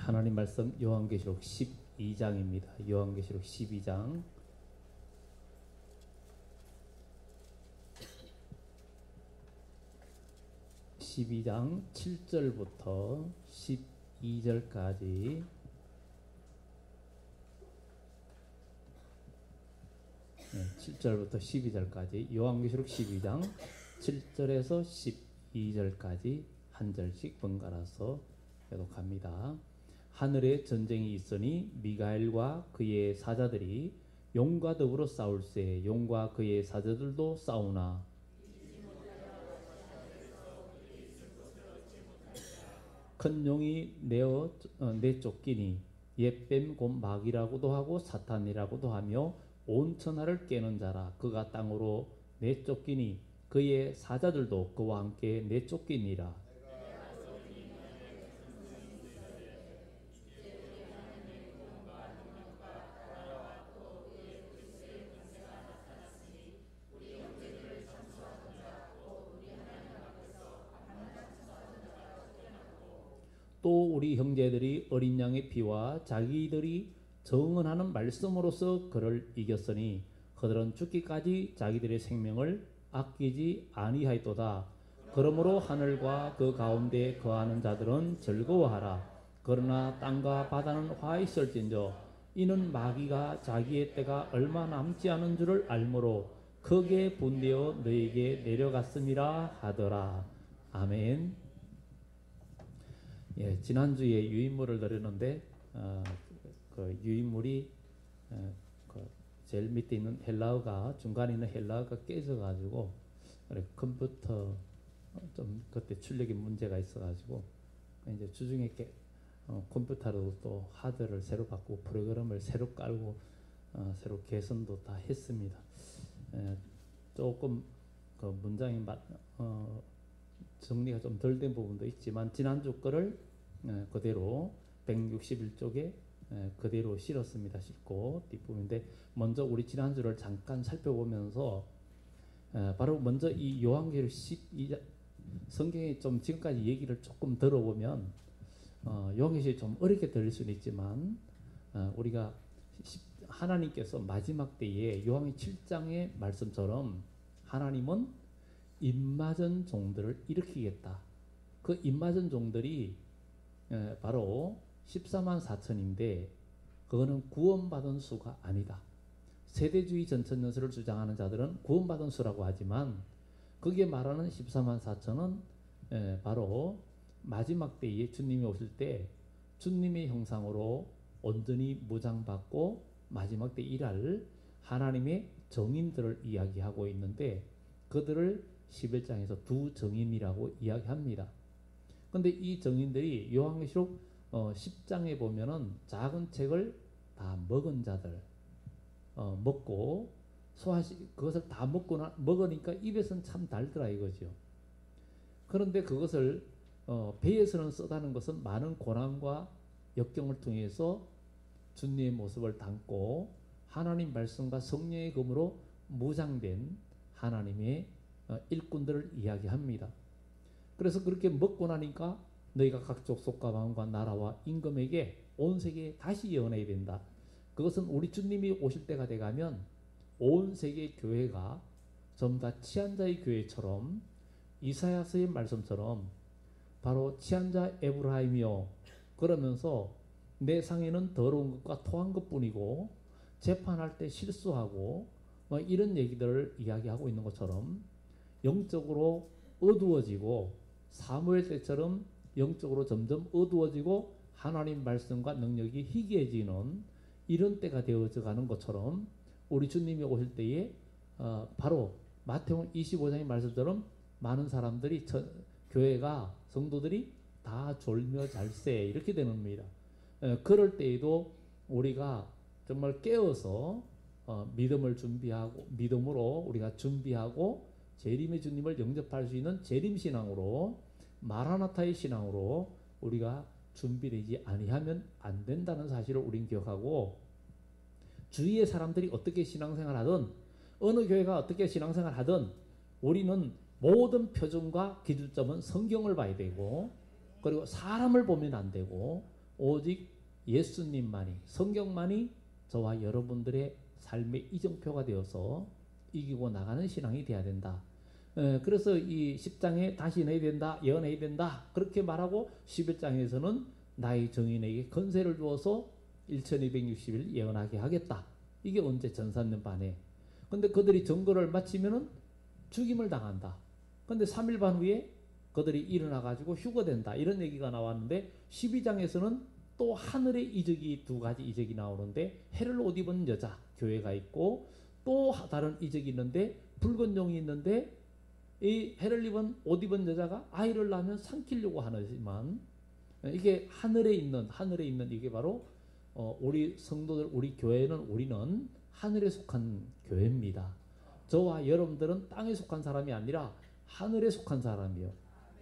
하나님 말씀 요한계시록 12장입니다. 요한계시록 12장 12장 7절부터 12절까지 7절부터 12절까지 요한계시록 12장 7절에서 12절까지 한 절씩 번갈아서 교독합니다. 하늘에 전쟁이 있으니 미가엘과 그의 사자들이 용과 더불어 싸울세. 용과 그의 사자들도 싸우나 큰 용이 내쫓기니 옛뱀 곧 마귀라고도 하고 사탄이라고도 하며 온 천하를 깨는 자라. 그가 땅으로 내쫓기니 그의 사자들도 그와 함께 내쫓기니라. 또 우리 형제들이 어린 양의 피와 자기들이 정언하는 말씀으로서 그를 이겼으니 그들은 죽기까지 자기들의 생명을 아끼지 아니하였도다. 그러므로 하늘과 그 가운데 거하는 자들은 즐거워하라. 그러나 땅과 바다는 화 있을진저 이는 마귀가 자기의 때가 얼마 남지 않은 줄을 알므로 크게 분되어 너에게 내려갔음이라 하더라. 아멘. 예, 지난주에 유인물을 드렸는데 그 유인물이 그 제일 밑에 있는 헬라어가 중간에 있는 헬라어가 깨져가지고 컴퓨터 좀 그때 출력이 문제가 있어가지고 이제 주중에 컴퓨터로 또 하드를 새로 바꾸고 프로그램을 새로 깔고 새로 개선도 다 했습니다. 조금 그 문장이 정리가 좀 덜 된 부분도 있지만 지난주 거를 그대로 161쪽에 그대로 실었습니다. 싣고 뒷부분인데 먼저 우리 지난주를 잠깐 살펴보면서 바로 먼저 이 요한계시록 12장 성경에 좀 지금까지 얘기를 조금 들어보면 요한계시록이 좀 어렵게 들릴 수는 있지만 우리가 하나님께서 마지막 때에 요한계 7장의 말씀처럼 하나님은 입맞은 종들을 일으키겠다. 그 입맞은 종들이 바로 14만 4천인데 그거는 구원받은 수가 아니다. 세대주의 전천연설을 주장하는 자들은 구원받은 수라고 하지만 거기에 말하는 14만 4천은 바로 마지막 때에 주님이 오실 때 주님의 형상으로 온전히 무장받고 마지막 때 일할 하나님의 정인들을 이야기하고 있는데 그들을 11장에서 두 정인이라고 이야기합니다. 근데 이 정인들이 요한계시록 10장에 보면은 작은 책을 다 먹은 자들 먹고 그것을 다 먹으니까 입에서는 참 달더라 이거죠. 그런데 그것을 배에서는 쓰다는 것은 많은 고난과 역경을 통해서 주님의 모습을 담고 하나님 말씀과 성령의 검으로 무장된 하나님의 일꾼들을 이야기합니다. 그래서 그렇게 먹고 나니까 너희가 각 족속과 방언과 나라와 임금에게 온 세계에 다시 예언해야 된다. 그것은 우리 주님이 오실 때가 돼가면 온 세계 교회가 전부 다 치안자의 교회처럼 이사야서의 말씀처럼 바로 치안자 에브라임이요 그러면서 내 상에는 더러운 것과 토한 것뿐이고 재판할 때 실수하고 이런 얘기들을 이야기하고 있는 것처럼 영적으로 어두워지고 사무엘 때처럼 영적으로 점점 어두워지고 하나님 말씀과 능력이 희귀해지는 이런 때가 되어져 가는 것처럼 우리 주님이 오실 때에 바로 마태복음 25장의 말씀처럼 많은 사람들이 교회가 성도들이 다 졸며 잘세 이렇게 되는 겁니다. 그럴 때에도 우리가 정말 깨어서 믿음을 준비하고 믿음으로 우리가 준비하고 재림의 주님을 영접할 수 있는 재림신앙으로 마라나타의 신앙으로 우리가 준비되지 아니하면 안 된다는 사실을 우린 기억하고 주위의 사람들이 어떻게 신앙생활하든 어느 교회가 어떻게 신앙생활하든 우리는 모든 표준과 기준점은 성경을 봐야 되고 그리고 사람을 보면 안 되고 오직 예수님만이, 성경만이 저와 여러분들의 삶의 이정표가 되어서 이기고 나가는 신앙이 돼야 된다. 그래서 이 10장에 다시 내야 된다, 예언해야 된다 그렇게 말하고 11장에서는 나의 정인에게 권세를 주어서 1260일 예언하게 하겠다. 이게 언제 전산년 반에. 근데 그들이 전거를 마치면은 죽임을 당한다. 근데 3일 반 후에 그들이 일어나 가지고 휴거된다. 이런 얘기가 나왔는데 12장에서는 또 하늘의 이적이 두 가지 이적이 나오는데 해를 옷 입은 여자 교회가 있고 또 다른 이적이 있는데 붉은 용이 있는데 이 해를 입은 옷 입은 여자가 아이를 낳으면 삼키려고 하지만 이게 하늘에 있는 이게 바로 우리 성도들 우리 교회는 우리는 하늘에 속한 교회입니다. 저와 여러분들은 땅에 속한 사람이 아니라 하늘에 속한 사람이요.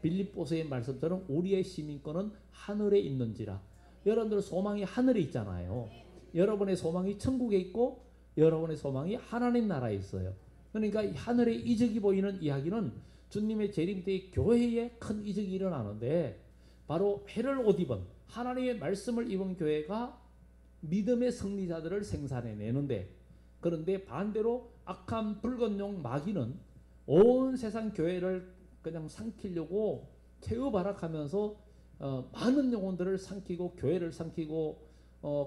빌립보서의 말씀처럼 우리의 시민권은 하늘에 있는지라. 여러분들 소망이 하늘에 있잖아요. 여러분의 소망이 천국에 있고 여러분의 소망이 하나님 나라에 있어요. 그러니까 하늘에 이적이 보이는 이야기는 주님의 재림 때 교회에 큰 이적이 일어나는데 바로 해를 옷 입은 하나님의 말씀을 입은 교회가 믿음의 승리자들을 생산해내는데 그런데 반대로 악한 붉은 용 마귀는 온 세상 교회를 그냥 삼키려고 태우바락하면서 많은 영혼들을 삼키고 교회를 삼키고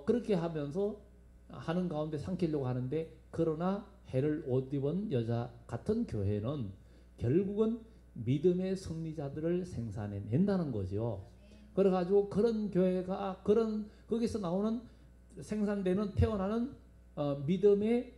그렇게 하면서 하는 가운데 삼키려고 하는데 그러나 해를 옷 입은 여자 같은 교회는 결국은 믿음의 승리자들을 생산해낸다는 거죠. 그래가지고 그런 교회가 그런 거기서 나오는 생산되는 태어나는 믿음의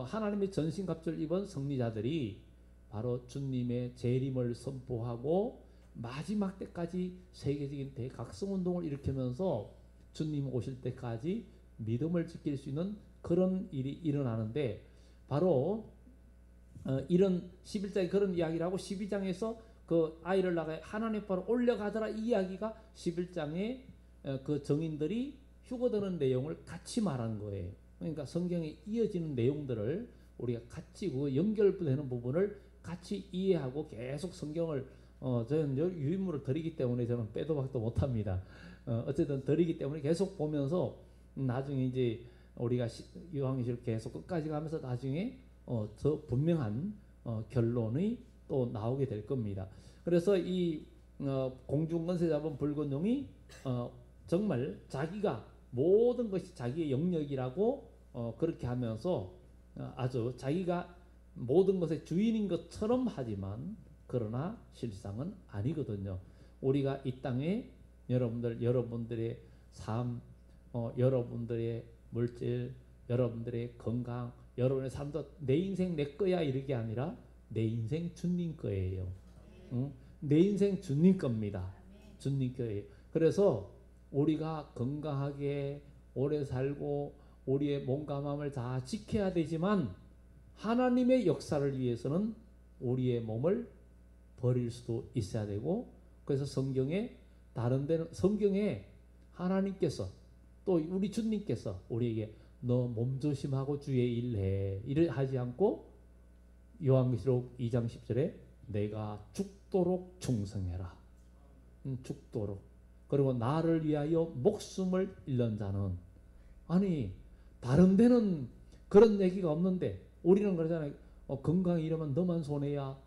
하나님의 전신갑주를 입은 승리자들이 바로 주님의 재림을 선포하고 마지막 때까지 세계적인 대각성운동을 일으키면서 주님 오실 때까지 믿음을 지킬 수 있는 그런 일이 일어나는데 바로 이런 11장에 그런 이야기를 하고 12장에서 그 아이를 낳아 하나님 앞으로 올려가더라 이 이야기가 11장에 그 정인들이 휴거되는 내용을 같이 말한 거예요. 그러니까 성경에 이어지는 내용들을 우리가 같이 그 연결되는 부분을 같이 이해하고 계속 성경을 저는 유인물을 드리기 때문에 저는 빼도 박도 못합니다. 어쨌든 드리기 때문에 계속 보면서 나중에 이제 우리가 요한계시록 계속 끝까지 가면서 나중에 더 분명한 결론이 또 나오게 될 겁니다. 그래서 이 공중권세 잡은 붉은 용이 정말 자기가 모든 것이 자기의 영역이라고 그렇게 하면서 아주 자기가 모든 것의 주인인 것처럼 하지만 그러나 실상은 아니거든요. 우리가 이 땅에 여러분들의 삶, 여러분들의 물질, 여러분들의 건강, 여러분의 삶도 내 인생 내 거야 이렇게 아니라 내 인생 주님 거예요. 응? 내 인생 주님 겁니다. 주님 거예요. 그래서 우리가 건강하게 오래 살고 우리의 몸과 마음을 다 지켜야 되지만 하나님의 역사를 위해서는 우리의 몸을 버릴 수도 있어야 되고 그래서 성경에 다른 데는 성경에 하나님께서 또 우리 주님께서 우리에게 너 몸 조심하고 주의 일 해 이를 하지 않고 요한계시록 2장 10절에 내가 죽도록 충성해라. 죽도록. 그리고 나를 위하여 목숨을 잃는 자는 아니 다른 데는 그런 얘기가 없는데 우리는 그러잖아요. 건강 잃으면 너만 손해야.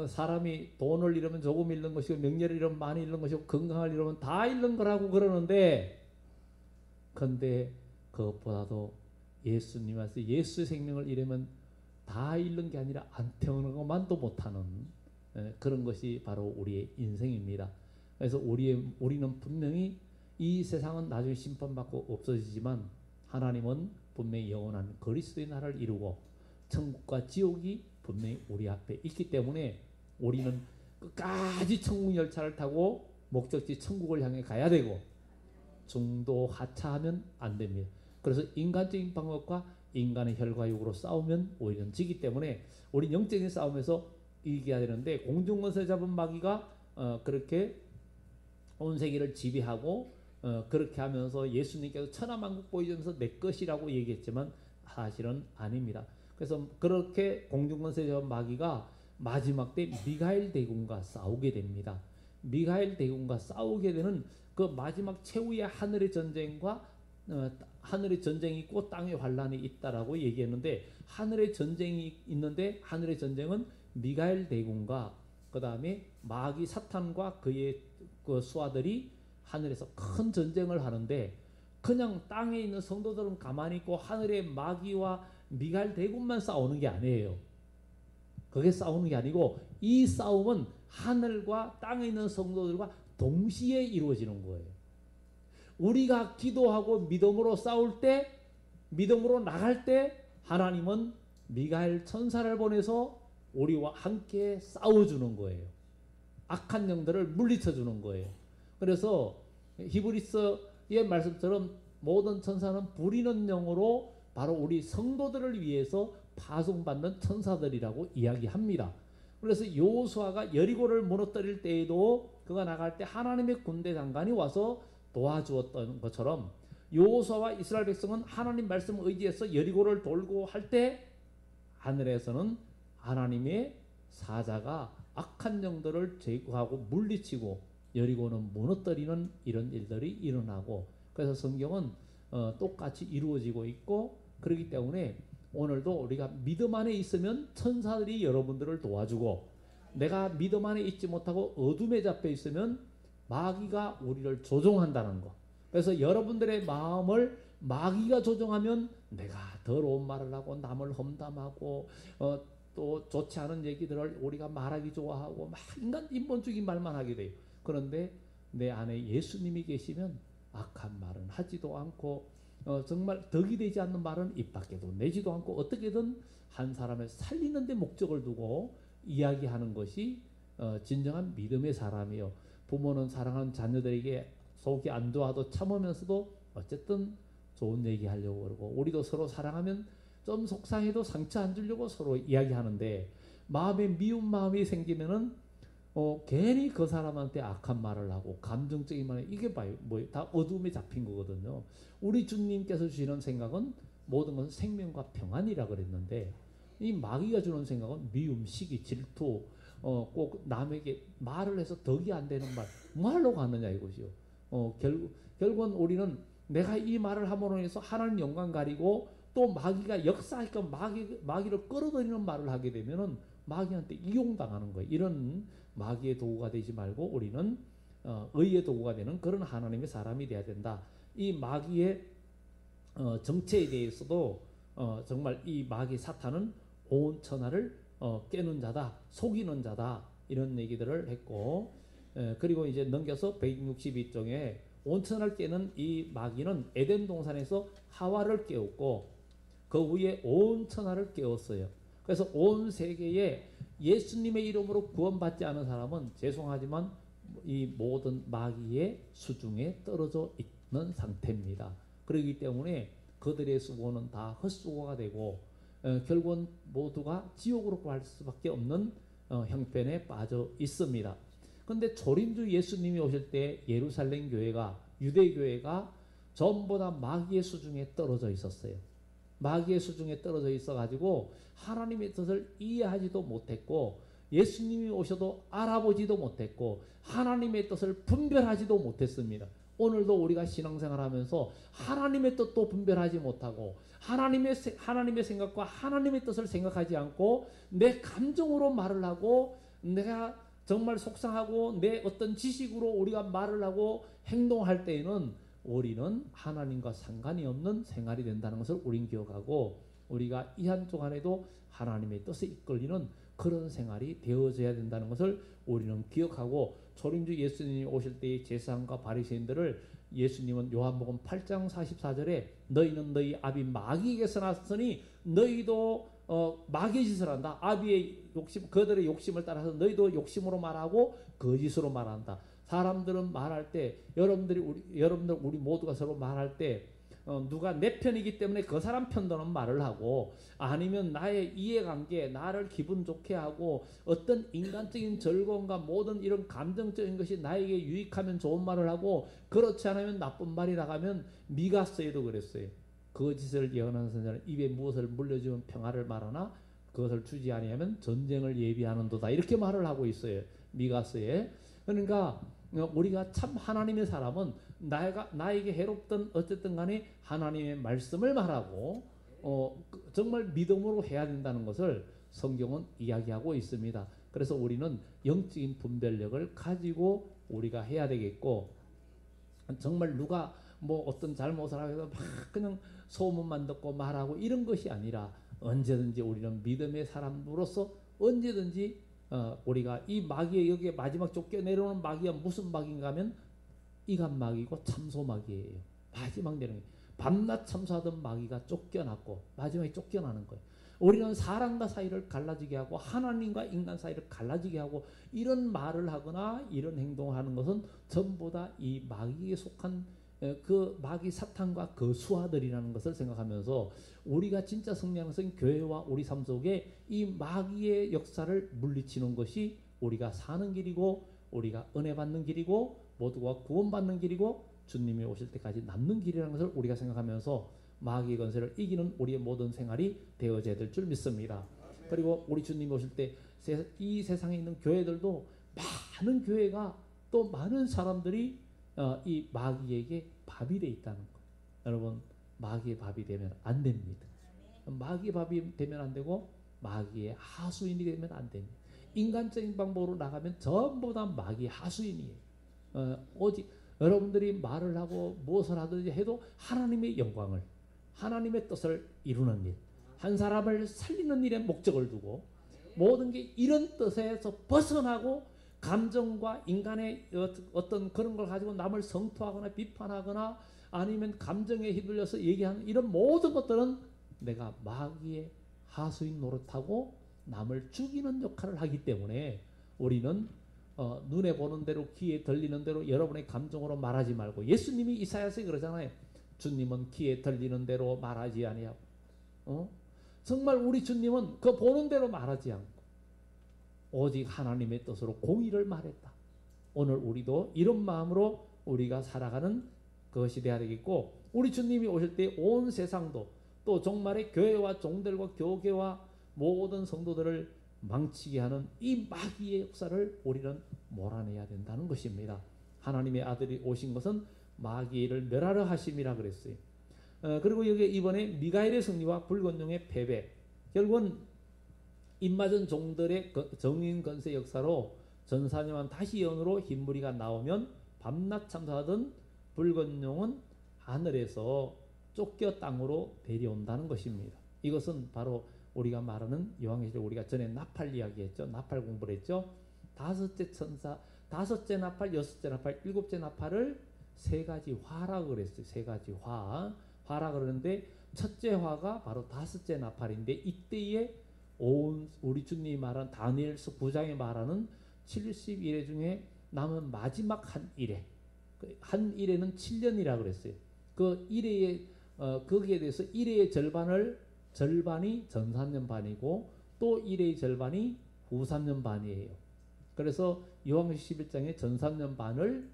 사람이 돈을 잃으면 조금 잃는 것이고 명예를 잃으면 많이 잃는 것이고 건강을 잃으면 다 잃는 거라고 그러는데 근데 그것보다도 예수님께서 예수의 생명을 잃으면 다 잃는 게 아니라 안 태어나는 것만도 못하는 그런 것이 바로 우리의 인생입니다. 그래서 우리는 분명히 이 세상은 나중에 심판받고 없어지지만 하나님은 분명히 영원한 그리스도의 나라를 이루고 천국과 지옥이 분명히 우리 앞에 있기 때문에 우리는 끝까지 천국 열차를 타고 목적지 천국을 향해 가야 되고 중도 하차하면 안 됩니다. 그래서 인간적인 방법과 인간의 혈과 육으로 싸우면 오히려 지기 때문에 우리 영적인 싸움에서 이겨야 되는데 공중권세 잡은 마귀가 그렇게 온 세계를 지배하고 그렇게 하면서 예수님께서 천하만국 보여주면서 내 것이라고 얘기했지만 사실은 아닙니다. 그래서 그렇게 공중권세 잡은 마귀가 마지막 때 미가엘 대군과 싸우게 됩니다. 미가엘 대군과 싸우게 되는 그 마지막 최후의 하늘의 전쟁과 하늘의 전쟁이 있고 땅의 환란이 있다라고 얘기했는데, 하늘의 전쟁이 있는데 하늘의 전쟁은 미가엘 대군과 그 다음에 마귀 사탄과 그의 그 수하들이 하늘에서 큰 전쟁을 하는데, 그냥 땅에 있는 성도들은 가만히 있고 하늘의 마귀와 미가엘 대군만 싸우는 게 아니에요. 그게 싸우는 게 아니고 이 싸움은 하늘과 땅에 있는 성도들과 동시에 이루어지는 거예요. 우리가 기도하고 믿음으로 싸울 때, 믿음으로 나갈 때 하나님은 미가엘 천사를 보내서 우리와 함께 싸워주는 거예요. 악한 영들을 물리쳐 주는 거예요. 그래서 히브리서의 말씀처럼 모든 천사는 부리는 영으로 바로 우리 성도들을 위해서 파송받는 천사들이라고 이야기합니다. 그래서 여호수아가 여리고를 무너뜨릴 때에도 그가 나갈 때 하나님의 군대 장관이 와서 도와주었던 것처럼, 여호수아와 이스라엘 백성은 하나님 말씀 의지해서 여리고를 돌고 할 때 하늘에서는 하나님의 사자가 악한 영들을 제거하고 물리치고 여리고는 무너뜨리는 이런 일들이 일어나고, 그래서 성경은 똑같이 이루어지고 있고, 그렇기 때문에 오늘도 우리가 믿음 안에 있으면 천사들이 여러분들을 도와주고, 내가 믿음 안에 있지 못하고 어둠에 잡혀 있으면 마귀가 우리를 조종한다는 거. 그래서 여러분들의 마음을 마귀가 조종하면 내가 더러운 말을 하고 남을 험담하고 또 좋지 않은 얘기들을 우리가 말하기 좋아하고 막 인간 인본주의인 말만 하게 돼요. 그런데 내 안에 예수님이 계시면 악한 말은 하지도 않고 정말 덕이 되지 않는 말은 입 밖에도 내지도 않고, 어떻게든 한 사람을 살리는 데 목적을 두고 이야기하는 것이 진정한 믿음의 사람이요. 부모는 사랑하는 자녀들에게 속이 안 좋아도 참으면서도 어쨌든 좋은 얘기 하려고 그러고, 우리도 서로 사랑하면 좀 속상해도 상처 안 주려고 서로 이야기하는데, 마음에 미운 마음이 생기면은 괜히 그 사람한테 악한 말을 하고 감정적인 말을, 이게 봐요. 뭐 다 어둠에 잡힌 거거든요. 우리 주님께서 주시는 생각은 모든 것은 생명과 평안이라 그랬는데, 이 마귀가 주는 생각은 미움, 시기, 질투, 꼭 남에게 말을 해서 덕이 안 되는 말, 뭐하려고 하느냐 이것이요. 결국은 우리는 내가 이 말을 함으로 해서 하나님 영광 가리고, 또 마귀가 역사하니까 마귀를 끌어들이는 말을 하게 되면은 마귀한테 이용당하는 거예요. 이런 마귀의 도구가 되지 말고 우리는 의의 도구가 되는 그런 하나님의 사람이 되어야 된다. 이 마귀의 정체에 대해서도 정말 이 마귀 사탄은 온 천하를 깨는 자다, 속이는 자다, 이런 얘기들을 했고, 그리고 이제 넘겨서 162쪽에 온 천하를 깨는 이 마귀는 에덴 동산에서 하와를 깨웠고 그 후에 온 천하를 깨웠어요. 그래서 온 세계에 예수님의 이름으로 구원받지 않은 사람은 죄송하지만 이 모든 마귀의 수중에 떨어져 있는 상태입니다. 그렇기 때문에 그들의 수고는 다 헛수고가 되고 결국은 모두가 지옥으로 갈 수밖에 없는 형편에 빠져 있습니다. 그런데 초림주 예수님이 오실 때 예루살렘 교회가, 유대 교회가 전부 다 마귀의 수중에 떨어져 있었어요. 마귀의 수중에 떨어져 있어가지고 하나님의 뜻을 이해하지도 못했고, 예수님이 오셔도 알아보지도 못했고, 하나님의 뜻을 분별하지도 못했습니다. 오늘도 우리가 신앙생활하면서 하나님의 뜻도 분별하지 못하고 하나님의 생각과 하나님의 뜻을 생각하지 않고 내 감정으로 말을 하고, 내가 정말 속상하고 내 어떤 지식으로 우리가 말을 하고 행동할 때에는 우리는 하나님과 상관이 없는 생활이 된다는 것을 우린 기억하고, 우리가 이 한쪽 안에도 하나님의 뜻에 이끌리는 그런 생활이 되어져야 된다는 것을 우리는 기억하고, 초림주 예수님이 오실 때의 제사장과 바리새인들을 예수님은 요한복음 8장 44절에 너희는 너희 아비 마귀에게서 났으니 너희도 마귀의 짓을 한다. 아비의 욕심, 그들의 욕심을 따라서 너희도 욕심으로 말하고 거짓으로 말한다. 사람들은 말할 때, 여러분들 우리 모두가 서로 말할 때 누가 내 편이기 때문에 그 사람 편도는 말을 하고, 아니면 나의 이해관계, 나를 기분 좋게 하고 어떤 인간적인 즐거움과 모든 이런 감정적인 것이 나에게 유익하면 좋은 말을 하고, 그렇지 않으면 나쁜 말이 나가면, 미가서에도 그랬어요. 거짓을 예언하는 선자는 입에 무엇을 물려주면 평화를 말하나 그것을 주지 아니하면 전쟁을 예비하는도다, 이렇게 말을 하고 있어요. 미가서에. 그러니까 우리가 참 하나님의 사람은 나에게 해롭든 어쨌든 간에 하나님의 말씀을 말하고 정말 믿음으로 해야 된다는 것을 성경은 이야기하고 있습니다. 그래서 우리는 영적인 분별력을 가지고 우리가 해야 되겠고, 정말 누가 뭐 어떤 잘못을 하고 해서 막 그냥 소문만 듣고 말하고 이런 것이 아니라 언제든지 우리는 믿음의 사람으로서 언제든지 우리가 이 마귀의 여기에 마지막 쫓겨 내려오는 마귀가 무슨 마귀인가 하면 이간마귀고 참소마귀예요. 마지막 내려오는 밤낮 참소하던 마귀가 쫓겨났고 마지막에 쫓겨나는 거예요. 우리는 사람과 사이를 갈라지게 하고 하나님과 인간 사이를 갈라지게 하고 이런 말을 하거나 이런 행동을 하는 것은 전부 다 이 마귀에 속한 그 마귀 사탄과 그 수하들이라는 것을 생각하면서 우리가 진짜 승리하는 것은 교회와 우리 삶 속에 이 마귀의 역사를 물리치는 것이 우리가 사는 길이고 우리가 은혜 받는 길이고 모두가 구원받는 길이고 주님이 오실 때까지 남는 길이라는 것을 우리가 생각하면서 마귀의 권세를 이기는 우리의 모든 생활이 되어져야 될 줄 믿습니다. 그리고 우리 주님이 오실 때 이 세상에 있는 교회들도 많은 교회가 또 많은 사람들이 이 마귀에게 밥이 돼 있다는 거예요. 여러분, 마귀의 밥이 되면 안 됩니다. 마귀의 밥이 되면 안 되고 마귀의 하수인이 되면 안 됩니다. 인간적인 방법으로 나가면 전부 다 마귀의 하수인이에요. 오직 여러분들이 말을 하고 무엇을 하든지 해도 하나님의 영광을, 하나님의 뜻을 이루는 일, 한 사람을 살리는 일에 목적을 두고 모든 게 이런 뜻에서 벗어나고 감정과 인간의 어떤 그런 걸 가지고 남을 성토하거나 비판하거나 아니면 감정에 휘둘려서 얘기하는 이런 모든 것들은 내가 마귀의 하수인 노릇하고 남을 죽이는 역할을 하기 때문에 우리는 눈에 보는 대로 귀에 들리는 대로 여러분의 감정으로 말하지 말고, 예수님이 이사야서에 그러잖아요. 주님은 귀에 들리는 대로 말하지 아니하고 정말 우리 주님은 그 보는 대로 말하지 않고 오직 하나님의 뜻으로 공의를 말했다. 오늘 우리도 이런 마음으로 우리가 살아가는 것이 되어야 되겠고, 우리 주님이 오실 때 온 세상도 또 정말의 교회와 종들과 교계와 모든 성도들을 망치게 하는 이 마귀의 역사를 우리는 몰아내야 된다는 것입니다. 하나님의 아들이 오신 것은 마귀를 멸하려 하심이라 그랬어요. 그리고 여기 이번에 미가엘의 승리와 불건용의 패배, 결국은 입맞은 종들의 정인 건세 역사로 전사념한 다시 연으로 흰무리가 나오면 밤낮 참사하던 붉은 용은 하늘에서 쫓겨 땅으로 내려온다는 것입니다. 이것은 바로 우리가 말하는 요한계시록, 우리가 전에 나팔 이야기했죠. 나팔 공부를 했죠. 다섯째 천사, 다섯째 나팔, 여섯째 나팔, 일곱째 나팔을 세 가지 화라고 그랬어요. 세 가지 화라 그러는데 첫째 화가 바로 다섯째 나팔인데, 이때에 온 우리 주님이 말한 다니엘서 9장에 말하는 70일에 중에 남은 마지막 한 일에, 한 일에는 7년이라 그랬어요. 그 일에 거기에 대해서 일의 절반이 전 3년 반이고 또 일의 절반이 후 3년 반이에요. 그래서 요한계시록 11장에 전 3년 반을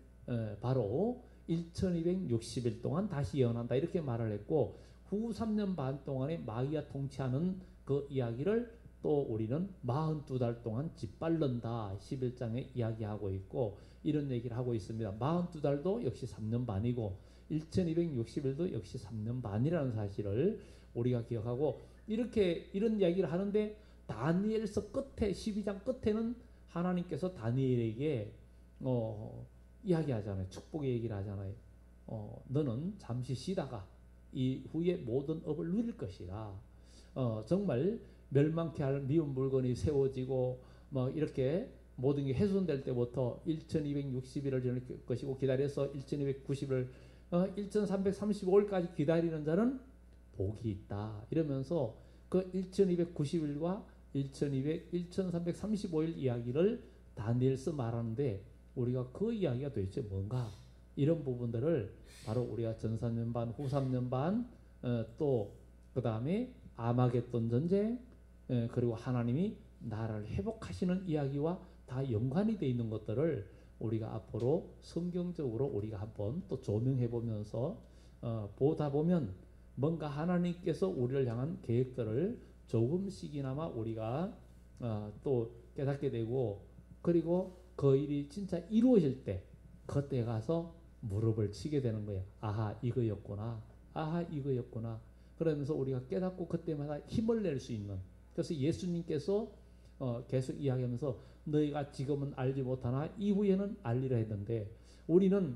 바로 1260일 동안 다시 예언한다 이렇게 말을 했고, 후 3년 반 동안에 마귀가 통치하는 그 이야기를 또 우리는 42달 동안 짓밟는다 11장에 이야기하고 있고, 이런 얘기를 하고 있습니다. 42달도 역시 3년 반이고 1260일도 역시 3년 반이라는 사실을 우리가 기억하고, 이렇게 이런 이야기를 하는데 다니엘서 끝에 12장 끝에는 하나님께서 다니엘에게 이야기하잖아요. 축복의 얘기를 하잖아요. 너는 잠시 쉬다가 이 후에 모든 업을 누릴 것이라. 정말 멸망케 할 미운 물건이 세워지고 뭐 이렇게 모든 게 훼손될 때부터 1260일을 지날 것이고, 기다려서 1290일 1335일까지 기다리는 자는 복이 있다 이러면서 그 1290일과 1335일 이야기를 다니엘서 말하는데, 우리가 그 이야기가 도대체 뭔가, 이런 부분들을 바로 우리가 전 3년 반, 후 3년 반, 또 그 다음에 아마겟돈 전쟁, 그리고 하나님이 나라를 회복하시는 이야기와 다 연관이 되어 있는 것들을 우리가 앞으로 성경적으로 우리가 한번 또 조명해 보면서 보다 보면 뭔가 하나님께서 우리를 향한 계획들을 조금씩이나마 우리가 또 깨닫게 되고, 그리고 그 일이 진짜 이루어질 때 그때 가서 무릎을 치게 되는 거예요. 아하 이거였구나. 아하 이거였구나. 그러면서 우리가 깨닫고 그때마다 힘을 낼 수 있는. 그래서 예수님께서 계속 이야기하면서 너희가 지금은 알지 못하나 이후에는 알리라 했는데 우리는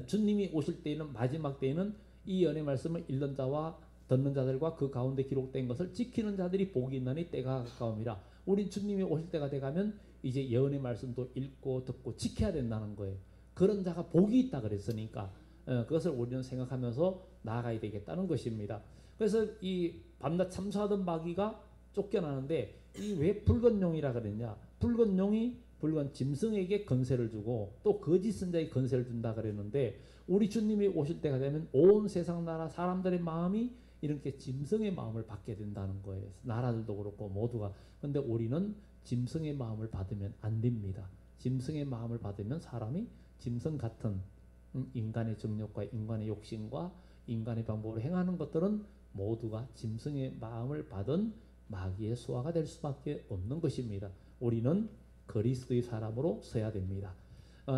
주님이 오실 때에는 마지막 때에는 이 연의 말씀을 읽는 자와 듣는 자들과 그 가운데 기록된 것을 지키는 자들이 복이 있나니 때가 가까움이라. 우리 주님이 오실 때가 돼가면 이제 예언의 말씀도 읽고 듣고 지켜야 된다는 거예요. 그런 자가 복이 있다 그랬으니까 그것을 우리는 생각하면서 나아가야 되겠다는 것입니다. 그래서 이 밤낮 참수하던 마귀가 쫓겨나는데 이 왜 붉은 용이라 그랬냐? 붉은 용이 붉은 짐승에게 건세를 주고 또 거짓 선자에게 건세를 준다 그랬는데 우리 주님이 오실 때가 되면 온 세상 나라 사람들의 마음이 이렇게 짐승의 마음을 받게 된다는 거예요. 나라들도 그렇고 모두가. 근데 우리는 짐승의 마음을 받으면 안 됩니다. 짐승의 마음을 받으면 사람이 짐승 같은 인간의 정욕과 인간의 욕심과 인간의 방법으로 행하는 것들은 모두가 짐승의 마음을 받은 마귀의 수하가 될 수밖에 없는 것입니다. 우리는 그리스도의 사람으로 서야 됩니다.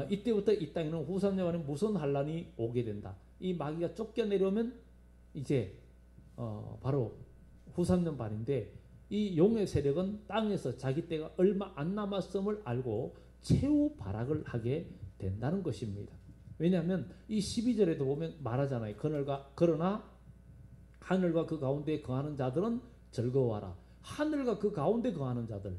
이때부터 이 땅에는 후삼년간에 무슨 환란이 오게 된다. 이 마귀가 쫓겨내려면 이제 바로 후삼년 반인데 이 용의 세력은 땅에서 자기 때가 얼마 안 남았음을 알고 최후 발악을 하게 된다는 것입니다. 왜냐하면 이 12절에도 보면 말하잖아요. 그러나 하늘과 그 가운데 거하는 자들은 즐거워하라. 하늘과 그 가운데 거하는 자들,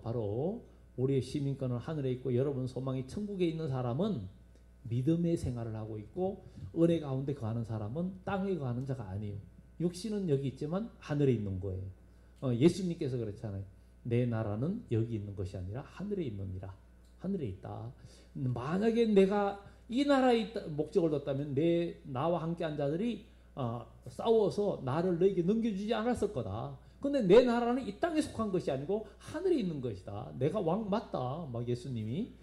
바로 우리의 시민권은 하늘에 있고 여러분 소망이 천국에 있는 사람은 믿음의 생활을 하고 있고 은혜 가운데 거하는 사람은 땅에 거하는 자가 아니에요. 육신은 여기 있지만 하늘에 있는 거예요. 예수님께서 그랬잖아요. 내 나라는 여기 있는 것이 아니라 하늘에 있느니라. 하늘에 있다. 만약에 내가 이 나라에 있다, 목적을 뒀다면 나와 함께한 자들이 싸워서 나를 너에게 넘겨주지 않았을 거다. 근데 내 나라는 이 땅에 속한 것이 아니고 하늘에 있는 것이다. 내가 왕 맞다. 막 예수님이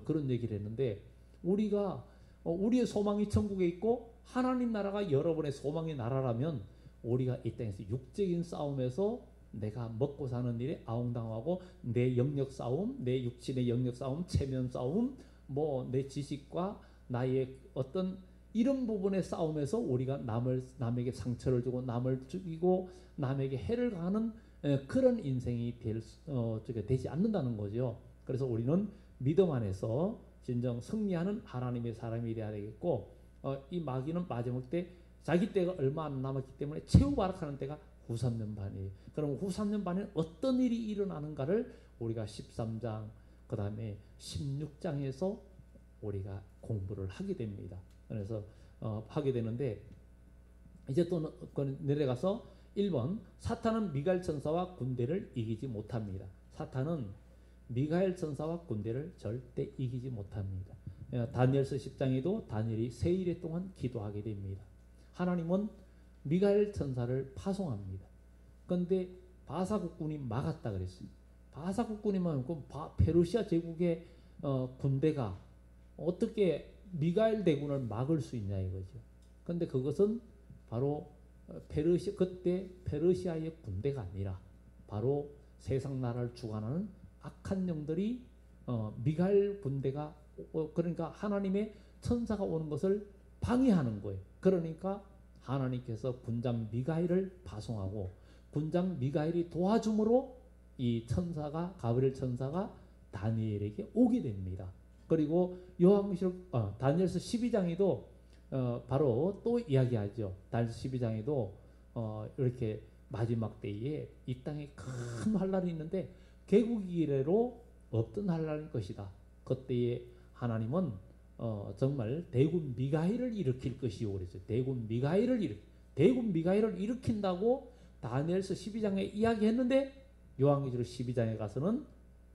그런 얘기를 했는데 우리가 우리의 소망이 천국에 있고 하나님 나라가 여러분의 소망의 나라라면 우리가 이 땅에서 육적인 싸움에서 내가 먹고 사는 일에 아웅당하고 내 영역 싸움, 내 육신의 영역 싸움, 체면 싸움, 뭐 내 지식과 나의 어떤 이런 부분의 싸움에서 우리가 남에게 상처를 주고 남을 죽이고 남에게 해를 가하는 그런 인생이 되지 않는다는 거죠. 그래서 우리는 믿음 안에서 진정 승리하는 하나님의 사람이 되어야 되겠고 이 마귀는 마지막 때 자기 때가 얼마 안 남았기 때문에 최후 발악하는 때가 후3년 반이에요. 그럼 후3년 반에 어떤 일이 일어나는가를 우리가 13장 그 다음에 16장에서 우리가 공부를 하게 됩니다. 그래서 하게 되는데 이제 또 내려가서 1번 사탄은 미가엘 천사와 군대를 이기지 못합니다. 사탄은 미가엘 천사와 군대를 절대 이기지 못합니다. 다니엘서 10장에도 다니엘이 세일에 동안 기도하게 됩니다. 하나님은 미가엘 천사를 파송합니다. 그런데 바사 국군이 막았다 그랬어요. 바사 국군이면 페르시아 제국의 군대가 어떻게 미가엘 대군을 막을 수 있냐 이거죠. 그런데 그것은 바로 그때 페르시아의 군대가 아니라 바로 세상 나라를 주관하는 악한 영들이 미가엘 군대가 그러니까 하나님의 천사가 오는 것을 방해하는 거예요. 그러니까 하나님께서 군장 미가엘을 파송하고 군장 미가엘이 도와줌으로 이 천사가 가브리엘 천사가 다니엘에게 오게 됩니다. 그리고 다니엘서 12장에도 바로 또 이야기하죠. 다니엘서 12장에도 이렇게 마지막 때에 이 땅에 큰 환란이 있는데 개국 이래로 없던 환란일 것이다. 그때에 하나님은 정말 대군 미가엘을 일으킬 것이요 그랬어요. 대군 미가엘을 일으킨다고 다니엘서 12장에 이야기했는데 요한계시록 12장에 가서는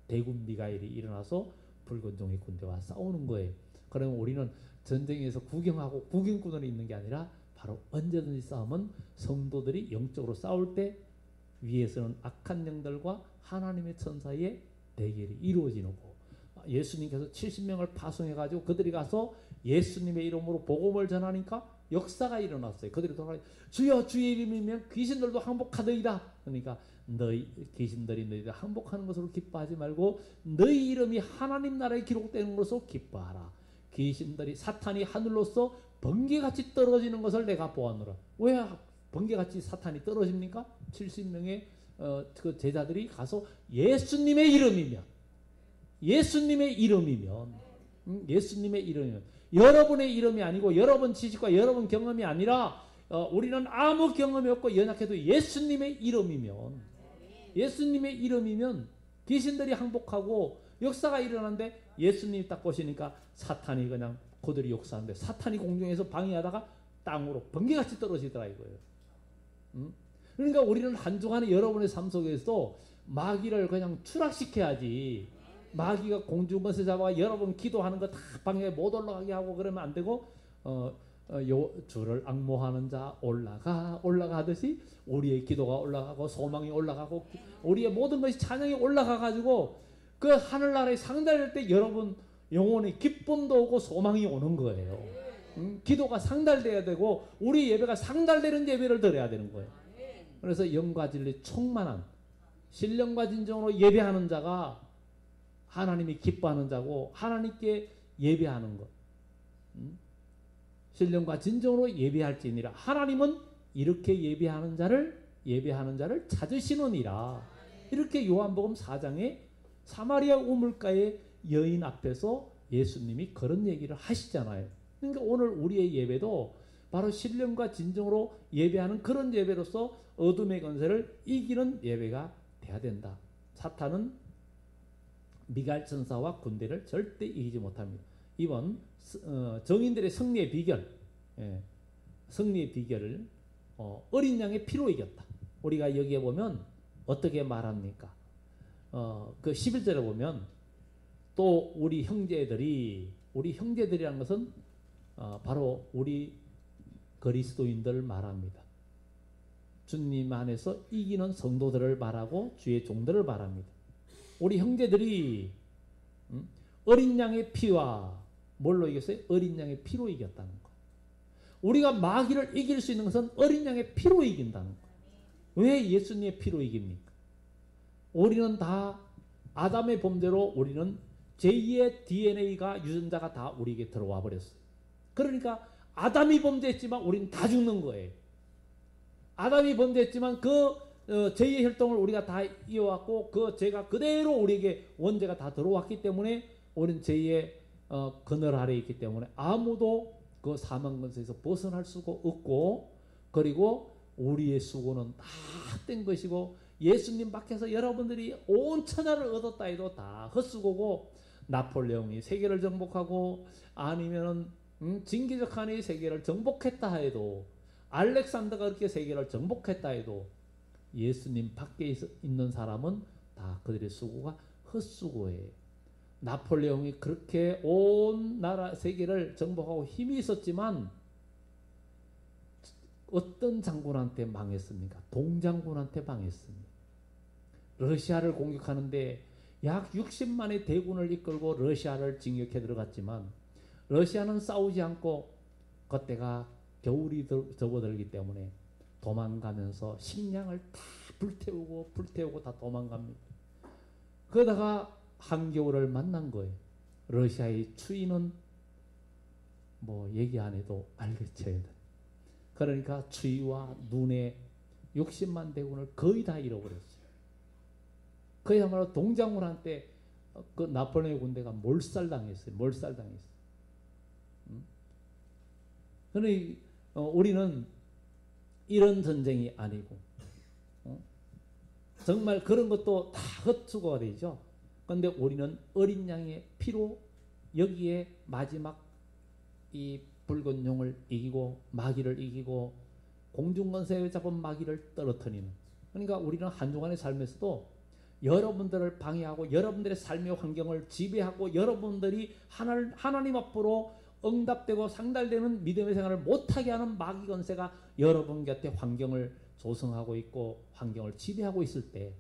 대군 미가엘이 일어나서 붉은 종의 군대와 싸우는 거예요. 그러면 우리는 전쟁에서 구경하고 구경꾼으로 있는 게 아니라 바로 언제든지 싸움은 성도들이 영적으로 싸울 때 위에서는 악한 영들과 하나님의 천사의 대결이 이루어지는 거. 예수님께서 70명을 파송해가지고 그들이 가서 예수님의 이름으로 복음을 전하니까 역사가 일어났어요. 그들이 돌아가 주여 주의 이름이면 귀신들도 항복하더이다. 그러니까 너희 귀신들이 너희들 항복하는 것으로 기뻐하지 말고 너희 이름이 하나님 나라에 기록되는 것으로 기뻐하라. 귀신들이 사탄이 하늘로서 번개같이 떨어지는 것을 내가 보았노라. 왜 번개같이 사탄이 떨어집니까? 70명의 그 제자들이 가서 예수님의 이름이면 예수님의 이름이면 여러분의 이름이 아니고 여러분 지식과 여러분 경험이 아니라 우리는 아무 경험이 없고 연약해도 예수님의 이름이면 귀신들이 항복하고 역사가 일어나는데 예수님이 딱 보시니까 사탄이 그냥 그들이 역사하는데 사탄이 공중에서 방해하다가 땅으로 번개같이 떨어지더라 이거예요. 그러니까 우리는 한 주간에 여러분의 삶 속에서 마귀를 그냥 추락시켜야지. 마귀가 공중에서 잡아가 여러분 기도하는 거 다 방해 못 올라가게 하고 그러면 안 되고 주를 앙모하는 자 올라가 하듯이 우리의 기도가 올라가고 소망이 올라가고 우리의 모든 것이 찬양이 올라가 가지고 그 하늘나라에 상달될 때 여러분 영혼의 기쁨도 오고 소망이 오는 거예요. 기도가 상달돼야 되고 우리 예배가 상달되는 예배를 드려야 되는 거예요. 그래서 영과 진리 충만한 신령과 진정으로 예배하는 자가 하나님이 기뻐하는 자고 하나님께 예배하는 것. 신령과 진정으로 예배할지니라. 하나님은 이렇게 예배하는 자를 찾으시느니라. 이렇게 요한복음 4장에 사마리아 우물가의 여인 앞에서 예수님이 그런 얘기를 하시잖아요. 그러니까 오늘 우리의 예배도 바로 신령과 진정으로 예배하는 그런 예배로서 어둠의 권세를 이기는 예배가 돼야 된다. 사탄은 미갈 천사와 군대를 절대 이기지 못합니다. 이번 정인들의 승리의 비결, 승리의 비결을 어린 양의 피로 이겼다. 우리가 여기에 보면 어떻게 말합니까? 그 11절에 보면 또 우리 형제들이라는 것은 바로 우리 그리스도인들 말합니다. 주님 안에서 이기는 성도들을 말하고 주의 종들을 말합니다. 우리 형제들이 어린 양의 피와 뭘로 이겼어요? 어린 양의 피로 이겼다는 거예요. 우리가 마귀를 이길 수 있는 것은 어린 양의 피로 이긴다는 거예요. 왜 예수님의 피로 이깁니까? 우리는 다 아담의 범죄로 우리는 제2의 DNA가 유전자가 다 우리에게 들어와 버렸어요. 그러니까 아담이 범죄했지만 우리는 다 죽는 거예요. 아담이 범죄했지만 그 죄의 혈통을 우리가 다 이어왔고 그 죄가 그대로 우리에게 원죄가 다 들어왔기 때문에 우리는 죄의 그늘 아래에 있기 때문에 아무도 그 사망 권세에서 벗어날 수가 없고 그리고 우리의 수고는 다 헛된 것이고 예수님 밖에서 여러분들이 온 천하를 얻었다 해도 다 헛수고고 나폴레옹이 세계를 정복하고 아니면은 징기적 칸이 세계를 정복했다 해도 알렉산더가 그렇게 세계를 정복했다 해도 예수님 밖에 있는 사람은 다 그들의 수고가 헛수고예요. 나폴레옹이 그렇게 온 나라 세계를 정복하고 힘이 있었지만 어떤 장군한테 망했습니까? 동장군한테 망했습니다. 러시아를 공격하는데 약 60만의 대군을 이끌고 러시아를 진격해 들어갔지만 러시아는 싸우지 않고 그때가 겨울이 접어들기 때문에 도망가면서 식량을 다 불태우고 다 도망갑니다. 그러다가 한겨울을 만난 거예요. 러시아의 추위는 뭐 얘기 안 해도 알겠죠. 그러니까 추위와 눈에 60만 대군을 거의 다 잃어버렸어요. 그야말로 동장군한테 그 나폴레옹 군대가 몰살당했어요. 그러니 우리는 이런 전쟁이 아니고 정말 그런 것도 다 헛수고가 되죠. 그런데 우리는 어린 양의 피로 여기에 마지막 이 붉은 용을 이기고 마귀를 이기고 공중권세에 잡은 마귀를 떨어뜨리는. 그러니까 우리는 한 주간의 삶에서도 여러분들을 방해하고 여러분들의 삶의 환경을 지배하고 여러분들이 하나님 앞으로 응답되고 상달되는 믿음의 생활을 못하게 하는 마귀 권세가 여러분 곁에 환경을 조성하고 있고 환경을 지배하고 있을 때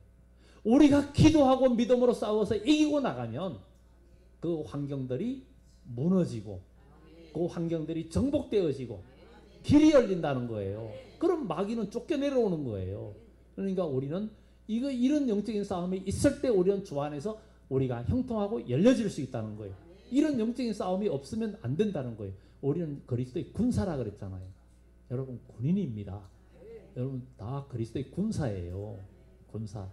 우리가 기도하고 믿음으로 싸워서 이기고 나가면 그 환경들이 무너지고 그 환경들이 정복되어지고 길이 열린다는 거예요. 그럼 마귀는 쫓겨 내려오는 거예요. 그러니까 우리는 이런 영적인 싸움이 있을 때 우리는 주 안에서 우리가 형통하고 열려질 수 있다는 거예요. 이런 영적인 싸움이 없으면 안 된다는 거예요. 우리는 그리스도의 군사라 그랬잖아요. 여러분 군인입니다. 여러분 다 그리스도의 군사예요. 군사.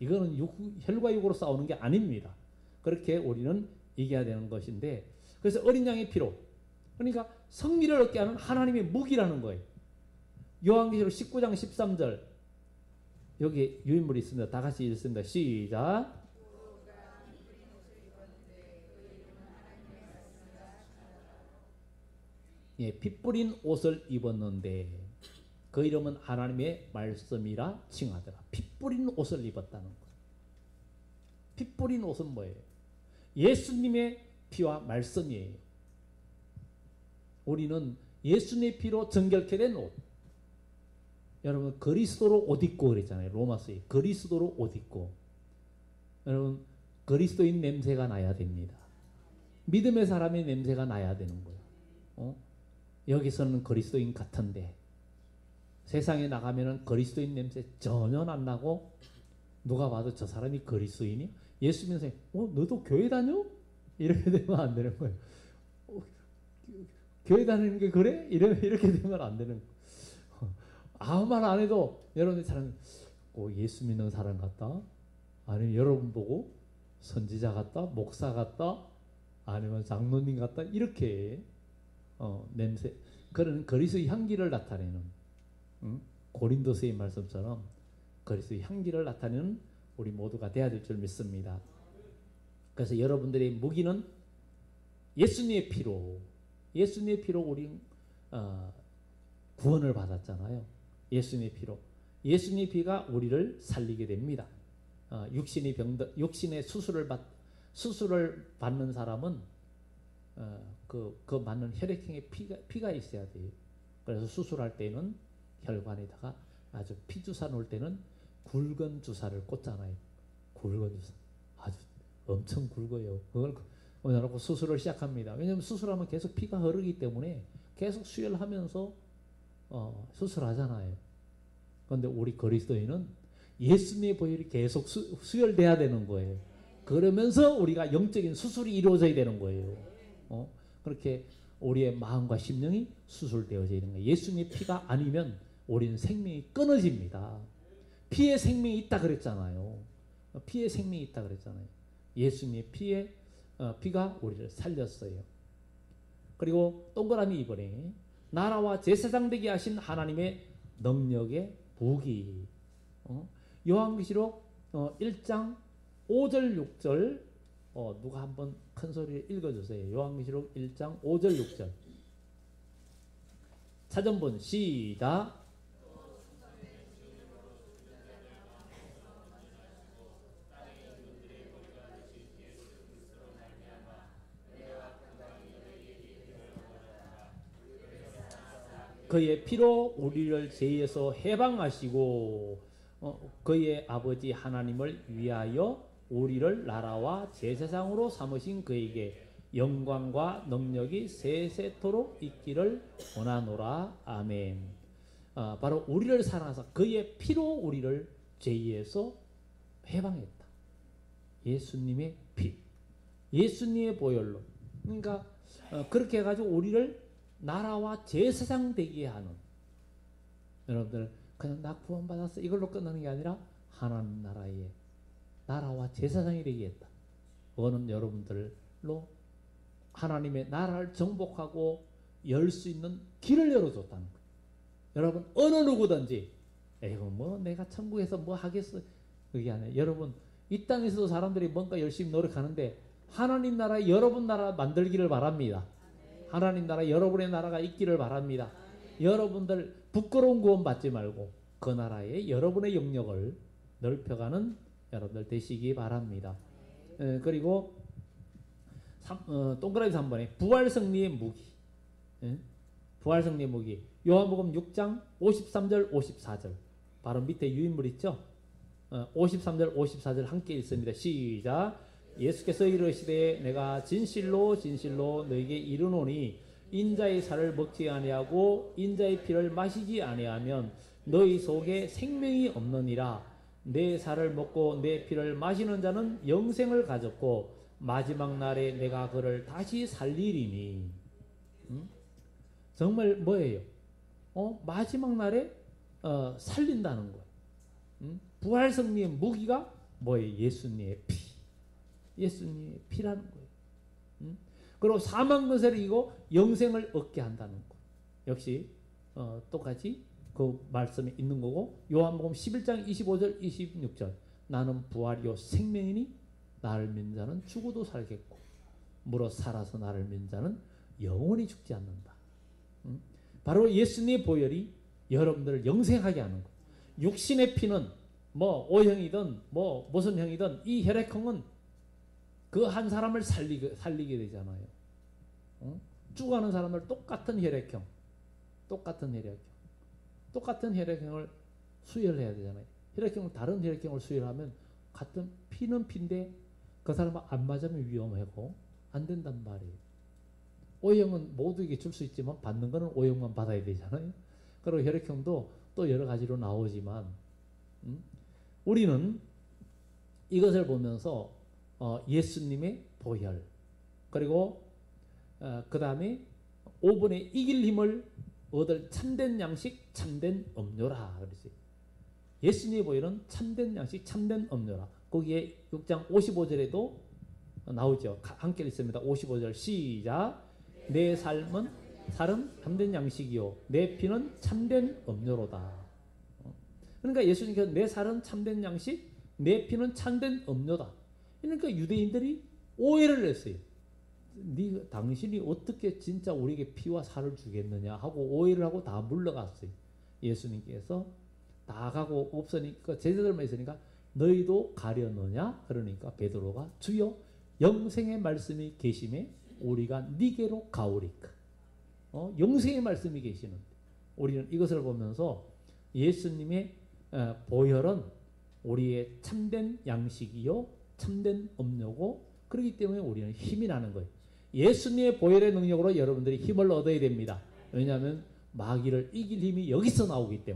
이거는 혈과 육으로 싸우는 게 아닙니다. 그렇게 우리는 이겨야 되는 것인데, 그래서 어린 양의 피로, 그러니까 승리를 얻게 하는 하나님의 무기라는 거예요. 요한계시록 19장 13절, 여기 유인물이 있습니다. 다 같이 읽습니다. 시작. 예, 피 뿌린 옷을 입었는데 그 이름은 하나님의 말씀이라 칭하더라. 피 뿌린 옷을 입었다는 거예요. 피 뿌린 옷은 뭐예요? 예수님의 피와 말씀이에요. 우리는 예수님의 피로 정결케 된 옷. 여러분 그리스도로 옷 입고 그랬잖아요. 로마서에 그리스도로 옷 입고. 여러분 그리스도인 냄새가 나야 됩니다. 믿음의 사람의 냄새가 나야 되는 거예요. 여기서는 그리스도인 같은데 세상에 나가면은 그리스도인 냄새 전혀 안 나고, 누가 봐도 저 사람이 그리스도인이? 예수 믿는 사람이 너도 교회 다녀? 이렇게 되면 안 되는 거예요. 교회 다니는 게 그래? 이렇게 되면 안 되는 거예요. 아무 말 안 해도 여러분의 사람이 예수 믿는 사람 같다? 아니면 여러분 보고 선지자 같다? 목사 같다? 아니면 장로님 같다? 이렇게 냄새, 그런 그리스도의 향기를 나타내는, 고린도서의 말씀처럼 그리스도의 향기를 나타내는 우리 모두가 되어야 될 줄 믿습니다. 그래서 여러분들의 무기는 예수님의 피로 우리 구원을 받았잖아요. 예수님의 피로, 예수님의 피가 우리를 살리게 됩니다. 육신의 수술을 받는 사람은 그 맞는 혈액형의 피가 있어야 돼요. 그래서 수술할 때는 혈관에다가 아주 피 주사 놓을 때는 굵은 주사를 꽂잖아요. 굵은 주사, 아주 엄청 굵어요. 그걸 놓고 수술을 시작합니다. 왜냐하면 수술하면 계속 피가 흐르기 때문에 계속 수혈하면서 수술하잖아요. 그런데 우리 그리스도인은 예수님의 보혈이 계속 수혈돼야 되는 거예요. 그러면서 우리가 영적인 수술이 이루어져야 되는 거예요. 그렇게 우리의 마음과 심령이 수술되어져 있는 거예요. 예수님의 피가 아니면 우리는 생명이 끊어집니다. 피에 생명이 있다 그랬잖아요. 피에 생명이 있다 그랬잖아요. 예수님의 피가 우리를 살렸어요. 그리고 동그라미 2번에 나라와 제사장 되게 하신 하나님의 능력의 무기. 요한계시록 1장 5절 6절 누가 한번 큰 소리를 읽어주세요. 요한계시록 1장 5절 6절. 차전본 시작. 그의 피로 우리를 죄에서 해방하시고 그의 아버지 하나님을 위하여 우리를 나라와 제사장으로 삼으신 그에게 영광과 능력이 세세토록 있기를 원하노라. 아멘. 바로 우리를 사랑하사 그의 피로 우리를 죄에서 해방했다. 예수님의 피, 예수님의 보혈로. 그러니까 그렇게 해가지고 우리를 나라와 제사장 되게 하는, 여러분들 그냥 나 구원받았어 이걸로 끝나는 게 아니라 하나님 나라의 나라와 제사장이 되게 했다. 그거는 여러분들로 하나님의 나라를 정복하고 열 수 있는 길을 열어줬다는 거예요. 여러분 어느 누구든지 뭐 내가 천국에서 뭐 하겠어 그게 아니에요. 여러분 이 땅에서도 사람들이 뭔가 열심히 노력하는데 하나님 나라, 여러분 나라 만들기를 바랍니다. 하나님 나라, 여러분의 나라가 있기를 바랍니다. 여러분들 부끄러운 구원 받지 말고 그 나라에 여러분의 영역을 넓혀가는 여러분들 되시기 바랍니다. 그리고 동그라미 3번에 부활승리의 무기. 부활승리의 무기. 요한복음 6장 53절 54절. 바로 밑에 유인물 있죠. 53절 54절 함께 읽습니다. 시작. 예수께서 이르시되 내가 진실로 진실로 너에게 이르노니 인자의 살을 먹지 아니하고 인자의 피를 마시지 아니하면 너희 속에 생명이 없느니라. 내 살을 먹고 내 피를 마시는 자는 영생을 가졌고 마지막 날에 내가 그를 다시 살리리니. 정말 뭐예요? 마지막 날에 살린다는 거예요. 부활 승리의 무기가 뭐예요? 예수님의 피. 예수님의 피라는 거예요. 그리고 사망 권세를 이기고 영생을 얻게 한다는 거. 역시 똑같이 그 말씀에 있는 거고, 요한복음 11장 25절 26절 나는 부활이요 생명이니 나를 믿는 자는 죽어도 살겠고 물어 살아서 나를 믿는 자는 영원히 죽지 않는다. 바로 예수님의 보혈이 여러분들을 영생하게 하는 거예요. 육신의 피는 뭐 O형이든 뭐 무슨 형이든 이 혈액형은 그 한 사람을 살리게 되잖아요. 죽어가는 사람들 똑같은 혈액형, 똑같은 혈액형을 수혈을 해야 되잖아요. 혈액형을 다른 혈액형을 수혈하면 같은 피는 피인데 그 사람은 안 맞으면 위험하고 안 된단 말이에요. O형은 모두에게 줄 수 있지만 받는 거는 O형만 받아야 되잖아요. 그리고 혈액형도 또 여러 가지로 나오지만 우리는 이것을 보면서 예수님의 보혈, 그리고 그 다음에 5번에 이길 힘을 얻을 참된 양식, 참된 음료라 그랬어요. 예수님의 보혈은 참된 양식, 참된 음료라. 거기에 6장 55절에도 나오죠. 함께 읽습니다. 55절 시작. 내 삶은 참된 양식이요 내 피는 참된 음료로다. 그러니까 예수님께서 내 살은 참된 양식, 내 피는 참된 음료다. 그러니까 유대인들이 오해를 했어요. 당신이 어떻게 진짜 우리에게 피와 살을 주겠느냐 하고 오해를 하고 다 물러갔어요. 예수님께서 다 가고 없으니까 제자들만 있으니까 너희도 가려느냐? 그러니까 베드로가 주여 영생의 말씀이 계심에 우리가 니게로 가오리까. 영생의 말씀이 계시는데 우리는 이것을 보면서 예수님의 보혈은 우리의 참된 양식이요 참된 음료고, 그렇기 때문에 우리는 힘이 나는 거예요. 예수님의 보혈의 능력으로 여러분들이 힘을 얻어야 됩니다. 왜냐하면 마귀를 이길 힘이 여기서 나오기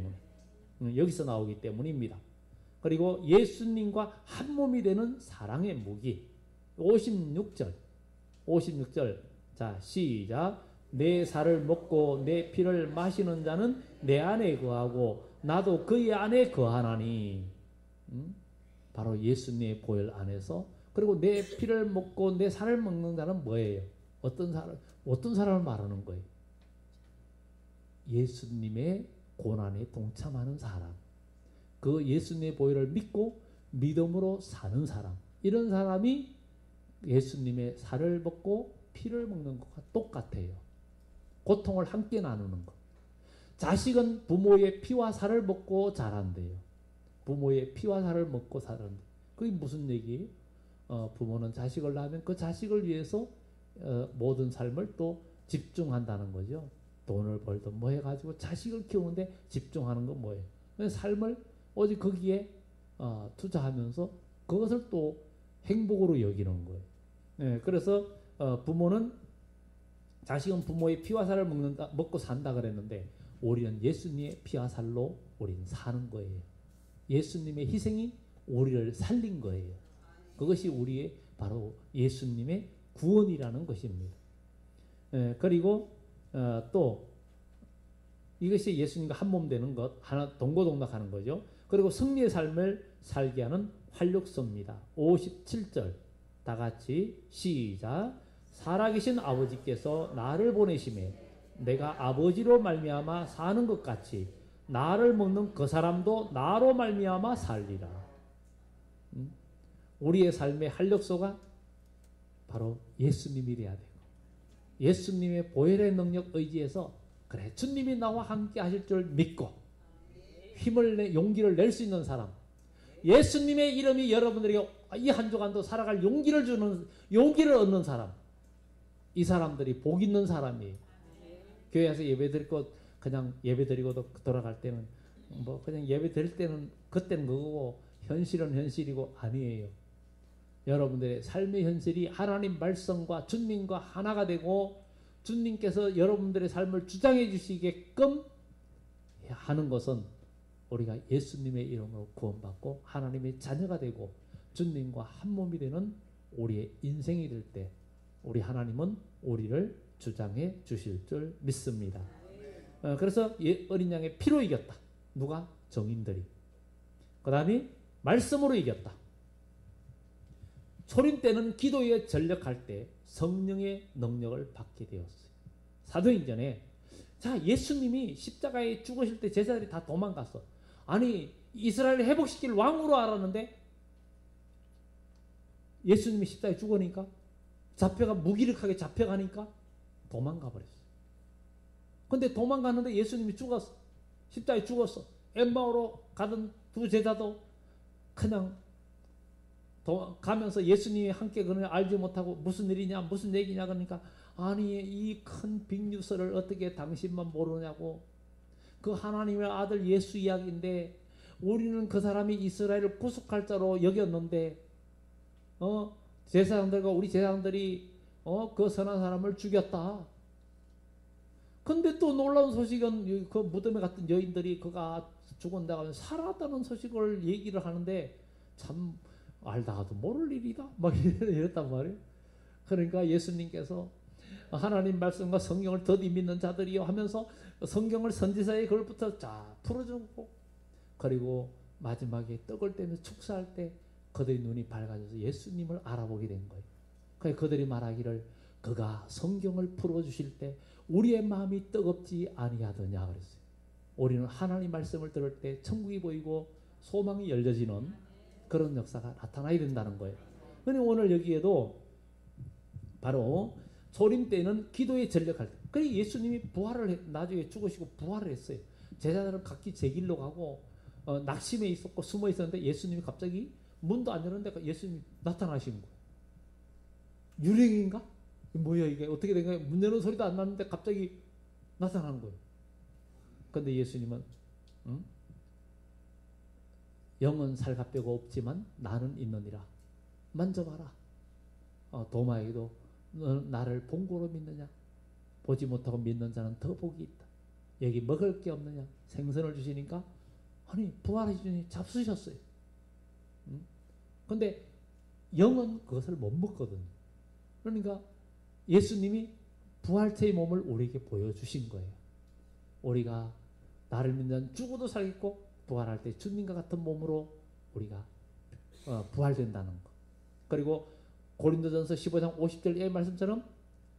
때문입니다. 그리고 예수님과 한 몸이 되는 사랑의 무기 56절 자 시작. 내 살을 먹고 내 피를 마시는 자는 내 안에 거하고 나도 그의 안에 거하나니. 바로 예수님의 보혈 안에서. 그리고 내 피를 먹고 내 살을 먹는 자는 뭐예요? 어떤 사람을 말하는 거예요? 예수님의 고난에 동참하는 사람, 그 예수님의 보혈을 믿고 믿음으로 사는 사람, 이런 사람이 예수님의 살을 먹고 피를 먹는 것과 똑같아요. 고통을 함께 나누는 것. 자식은 부모의 피와 살을 먹고 자란대요. 부모의 피와 살을 먹고 사는. 그게 무슨 얘기예요? 부모는 자식을 낳으면 그 자식을 위해서 모든 삶을 또 집중한다는 거죠. 돈을 벌든 뭐 해가지고 자식을 키우는데 집중하는 건 뭐예요? 삶을 오직 거기에 투자하면서 그것을 또 행복으로 여기는 거예요. 네, 그래서 부모는 자식은 부모의 피와 살을 먹고 산다 그랬는데 우리는 예수님의 피와 살로 우리는 사는 거예요. 예수님의 희생이 우리를 살린 거예요. 그것이 우리의 바로 예수님의 구원이라는 것입니다. 그리고 또 이것이 예수님과 한 몸 되는 것, 하나 동고동락하는 거죠. 그리고 승리의 삶을 살게 하는 활력소입니다. 57절 다 같이 시작. 살아계신 아버지께서 나를 보내심에 내가 아버지로 말미암아 사는 것 같이 나를 먹는 그 사람도 나로 말미암아 살리라. 우리의 삶의 활력소가 바로 예수님이 돼야 되고, 예수님의 보혈의 능력 의지해서 그래 주님이 나와 함께 하실 줄 믿고 용기를 낼 수 있는 사람, 예수님의 이름이 여러분들에게 이 한 주간도 살아갈 용기를 얻는 사람, 이 사람들이 복 있는 사람이에요. 교회에서 예배드리고 그냥 예배드리고도 돌아갈 때는 뭐 그냥 예배드릴 때는 그때는 그거고 현실은 현실이고 아니에요. 여러분들의 삶의 현실이 하나님 말씀과 주님과 하나가 되고 주님께서 여러분들의 삶을 주장해 주시게끔 하는 것은 우리가 예수님의 이름으로 구원받고 하나님의 자녀가 되고 주님과 한 몸이 되는 우리의 인생이 될 때 우리 하나님은 우리를 주장해 주실 줄 믿습니다. 그래서 어린 양의 피로 이겼다. 누가? 정인들이. 그 다음에 말씀으로 이겼다. 초림 때는 기도에 전력할 때 성령의 능력을 받게 되었어요. 사도행전에 자 예수님이 십자가에 죽으실 때 제자들이 다 도망갔어. 아니 이스라엘을 회복시킬 왕으로 알았는데 예수님이 십자가에 죽으니까 무기력하게 잡혀가니까 도망가 버렸어요. 근데 도망갔는데 예수님이 죽었어. 십자가에 죽었어. 엠마오로 가던 두 제자도 그냥 가면서 예수님이 함께 그걸 알지 못하고 무슨 일이냐 무슨 얘기냐 그러니까 아니 이 큰 빅뉴스를 어떻게 당신만 모르냐고. 그 하나님의 아들 예수 이야기인데 우리는 그 사람이 이스라엘을 구속할 자로 여겼는데 제사장들과 우리 제사장들이 그 선한 사람을 죽였다. 근데 또 놀라운 소식은 그 무덤에 갔던 여인들이 그가 죽었다고 하면 살았다는 소식을 얘기를 하는데 참 알다가도 모를 일이다 막 이랬단 말이에요. 그러니까 예수님께서 하나님 말씀과 성경을 더디 믿는 자들이요 하면서 성경을 선지자의 글부터 쫙 풀어주고 그리고 마지막에 떡을 떼면서 축사할 때 그들의 눈이 밝아져서 예수님을 알아보게 된 거예요. 그래서 그들이 말하기를 그가 성경을 풀어주실 때 우리의 마음이 뜨겁지 아니하더냐 그랬어요. 우리는 하나님 말씀을 들을 때 천국이 보이고 소망이 열려지는 그런 역사가 나타나야 된다는 거예요. 그런데 오늘 여기에도 바로 초림 때는 기도에 전력할 때. 그래서 예수님이 나중에 죽으시고 부활을 했어요. 제자들은 각기 제 길로 가고 낙심해 있었고 숨어 있었는데 예수님이 갑자기 문도 안 열었는데 예수님이 나타나신 거예요. 유령인가? 뭐야 이게 어떻게 된 거야? 문 여는 소리도 안 났는데 갑자기 나타나는 거예요. 그런데 예수님은 영은 살갑뼈가 없지만 나는 있느니라. 만져봐라. 도마에게도 너는 나를 본고로 믿느냐? 보지 못하고 믿는 자는 더 복이 있다. 여기 먹을 게 없느냐? 생선을 주시니까 아니 부활해 주니 잡수셨어요. 근데 영은 그것을 못 먹거든요. 그러니까 예수님이 부활체의 몸을 우리에게 보여주신 거예요. 우리가 나를 믿는 죽어도 살겠고 부활할 때 주님과 같은 몸으로 우리가 부활된다는 것. 그리고 고린도전서 15장 50절의 말씀처럼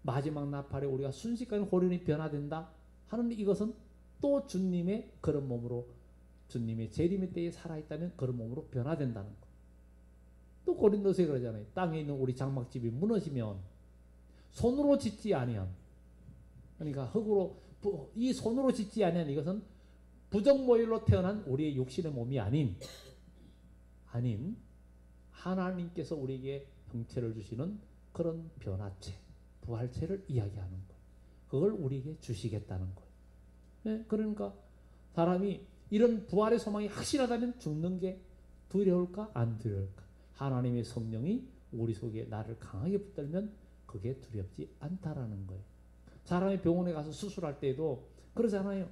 마지막 나팔에 우리가 순식간에 호련히 변화된다 하는 이것은 또 주님의 그런 몸으로 주님의 재림의 때에 살아있다면 그런 몸으로 변화된다는 것. 또 고린도서에 그러잖아요. 땅에 있는 우리 장막집이 무너지면 손으로 짓지 아니한 그러니까 흙으로 이 손으로 짓지 아니한 이것은 부정모일로 태어난 우리의 육신의 몸이 아닌 하나님께서 우리에게 형체를 주시는 그런 변화체, 부활체를 이야기하는 거예요. 그걸 우리에게 주시겠다는 거예요. 네? 그러니까 사람이 이런 부활의 소망이 확실하다면 죽는 게 두려울까? 안 두려울까? 하나님의 성령이 우리 속에 나를 강하게 붙들면 그게 두렵지 않다라는 거예요. 사람이 병원에 가서 수술할 때에도 그러잖아요.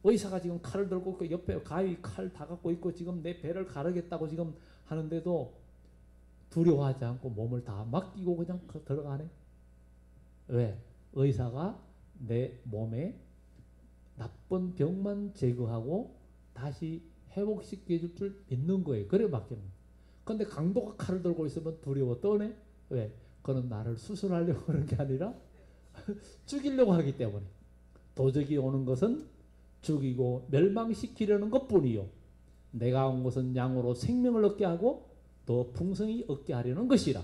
의사가 지금 칼을 들고 그 옆에 가위 칼 다 갖고 있고 지금 내 배를 가르겠다고 지금 하는데도 두려워하지 않고 몸을 다 맡기고 그냥 들어가네. 왜? 의사가 내 몸에 나쁜 병만 제거하고 다시 회복시켜 줄 줄 믿는 거예요. 그래 맡기는 거예요. 근데 강도가 칼을 들고 있으면 두려워 떠네. 왜? 그는 나를 수술하려고 하는 게 아니라 죽이려고 하기 때문에. 도적이 오는 것은 죽이고 멸망시키려는 것뿐이요. 내가 온 것은 양으로 생명을 얻게 하고 더 풍성히 얻게 하려는 것이라.